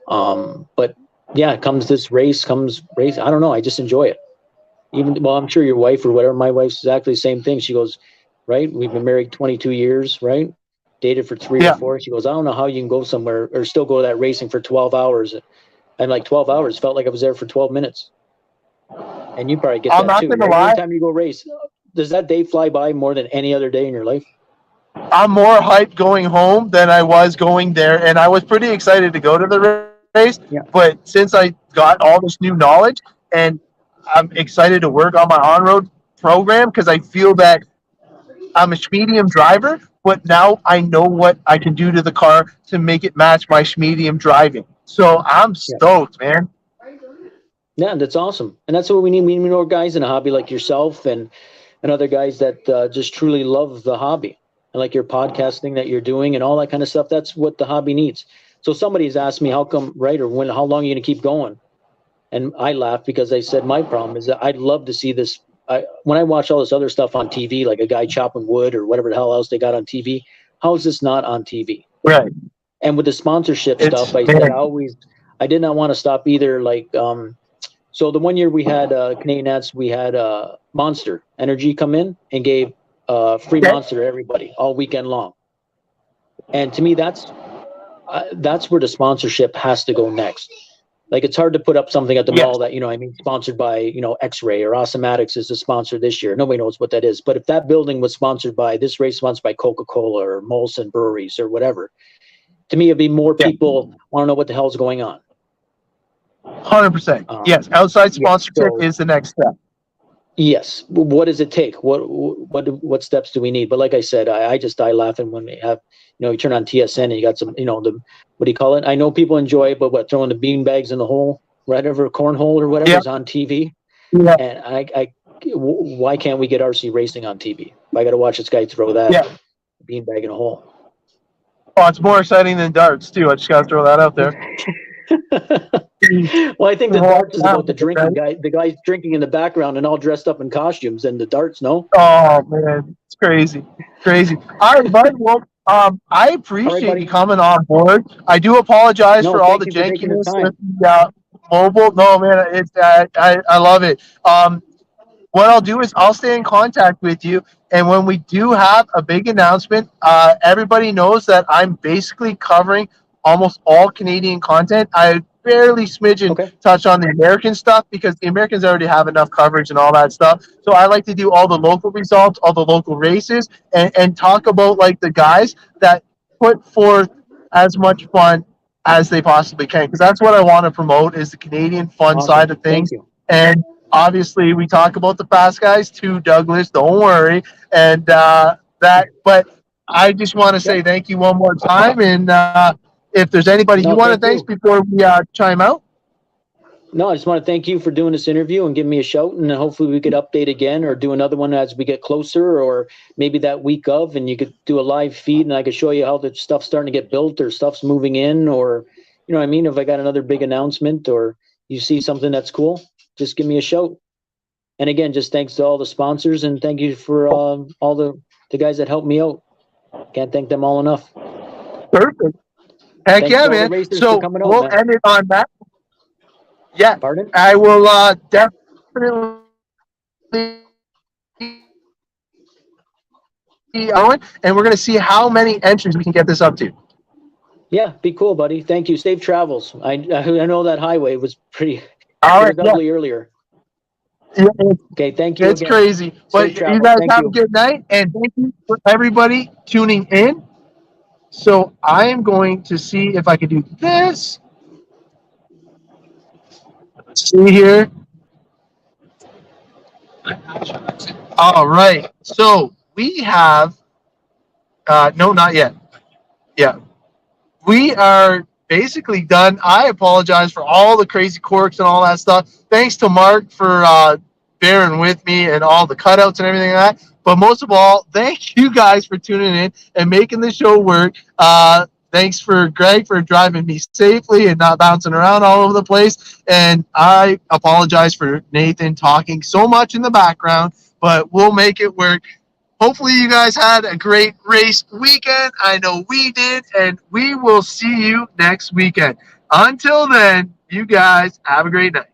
But yeah, comes race. I don't know. I just enjoy it. Well, I'm sure your wife or whatever, my wife's exactly the same thing. She goes, right, we've been married 22 years, right? Dated for 3 or 4. She goes, I don't know how you can go somewhere or still go to that racing for 12 hours. And like 12 hours felt like I was there for 12 minutes. And you probably get I'm that not too. gonna Right? lie. Every time you go race, does that day fly by more than any other day in your life? I'm more hyped going home than I was going there, and I was pretty excited to go to the race. Yeah. But since I got all this new knowledge, and I'm excited to work on my on-road program because I feel that I'm a medium driver, but now I know what I can do to the car to make it match my medium driving. So I'm stoked, man. Yeah, that's awesome. And that's what we need. We need more guys in a hobby like yourself and other guys that just truly love the hobby. And like your podcasting that you're doing and all that kind of stuff, that's what the hobby needs. So somebody's asked me how come, right, or how long are you going to keep going? And I laughed because I said my problem is that I'd love to see this. When I watch all this other stuff on TV, like a guy chopping wood or whatever the hell else they got on TV, how is this not on TV? Right. And with the sponsorship stuff, I said I did not want to stop either. Like, so the one year we had Canadian Nats, we had Monster Energy come in and gave free Monster to everybody all weekend long. And to me, that's where the sponsorship has to go next. Like, it's hard to put up something at the mall that, sponsored by, X-Ray or Awesomatics is the sponsor this year. Nobody knows what that is. But if that building was sponsored by, this race sponsored by Coca-Cola or Molson Breweries or whatever, to me, it'd be more people want to know what the hell's going on. 100%. Yes, outside sponsorship is the next step. Yes. What does it take? What steps do we need? But like I said, I just die laughing when we have, you turn on TSN and you got some, the, what do you call it? I know people enjoy it, but throwing the bean bags in the hole, right over a cornhole or whatever is on TV. Yeah. And why can't we get RC racing on TV? I got to watch this guy throw that bean bag in a hole. Oh, it's more exciting than darts too. I just got to throw that out there. Well, I think the darts is about the drinking guy. The guy's drinking in the background and all dressed up in costumes, and the darts, no. Oh man, it's crazy. All right, buddy. Well, I appreciate you coming on board. I do apologize for all the jankiness with the mobile. No, man, it's I love it. What I'll do is I'll stay in contact with you, and when we do have a big announcement, everybody knows that I'm basically covering almost all Canadian content. I barely touch on the American stuff because the Americans already have enough coverage and all that stuff. So I like to do all the local results, all the local races, and talk about like the guys that put forth as much fun as they possibly can, because that's what I want to promote is the Canadian fun side of things. And obviously we talk about the fast guys too, Douglas, don't worry. And but I just want to say thank you one more time. And if there's anybody you want to thank before we chime out. No, I just want to thank you for doing this interview and giving me a shout, and hopefully we could update again or do another one as we get closer, or maybe that week of, and you could do a live feed and I could show you how the stuff's starting to get built or stuff's moving in, or, you know what I mean? If I got another big announcement or you see something that's cool, just give me a shout. And again, just thanks to all the sponsors, and thank you for all the guys that helped me out. Can't thank them all enough. Perfect. Heck Thanks yeah, to all the man. racers So for coming out, we'll man. end it on that. Yeah, Pardon? I will definitely on, and we're going to see how many entries we can get this up to. Yeah, be cool, buddy. Thank you. Safe travels. I know that highway was pretty All right, ugly earlier. yeah, Okay, thank you. it's again. crazy. But Safe travels. you guys Thank have you. a good night, and thank you for everybody tuning in. So I am going to see if I can do this. Let's see here. All right. So we have, no, not yet. Yeah. We are basically done. I apologize for all the crazy quirks and all that stuff. Thanks to Mark for bearing with me and all the cutouts and everything like that. But most of all, thank you guys for tuning in and making the show work. Thanks for Greg for driving me safely and not bouncing around all over the place. And I apologize for Nathan talking so much in the background, but we'll make it work. Hopefully you guys had a great race weekend. I know we did, and we will see you next weekend. Until then, you guys have a great night.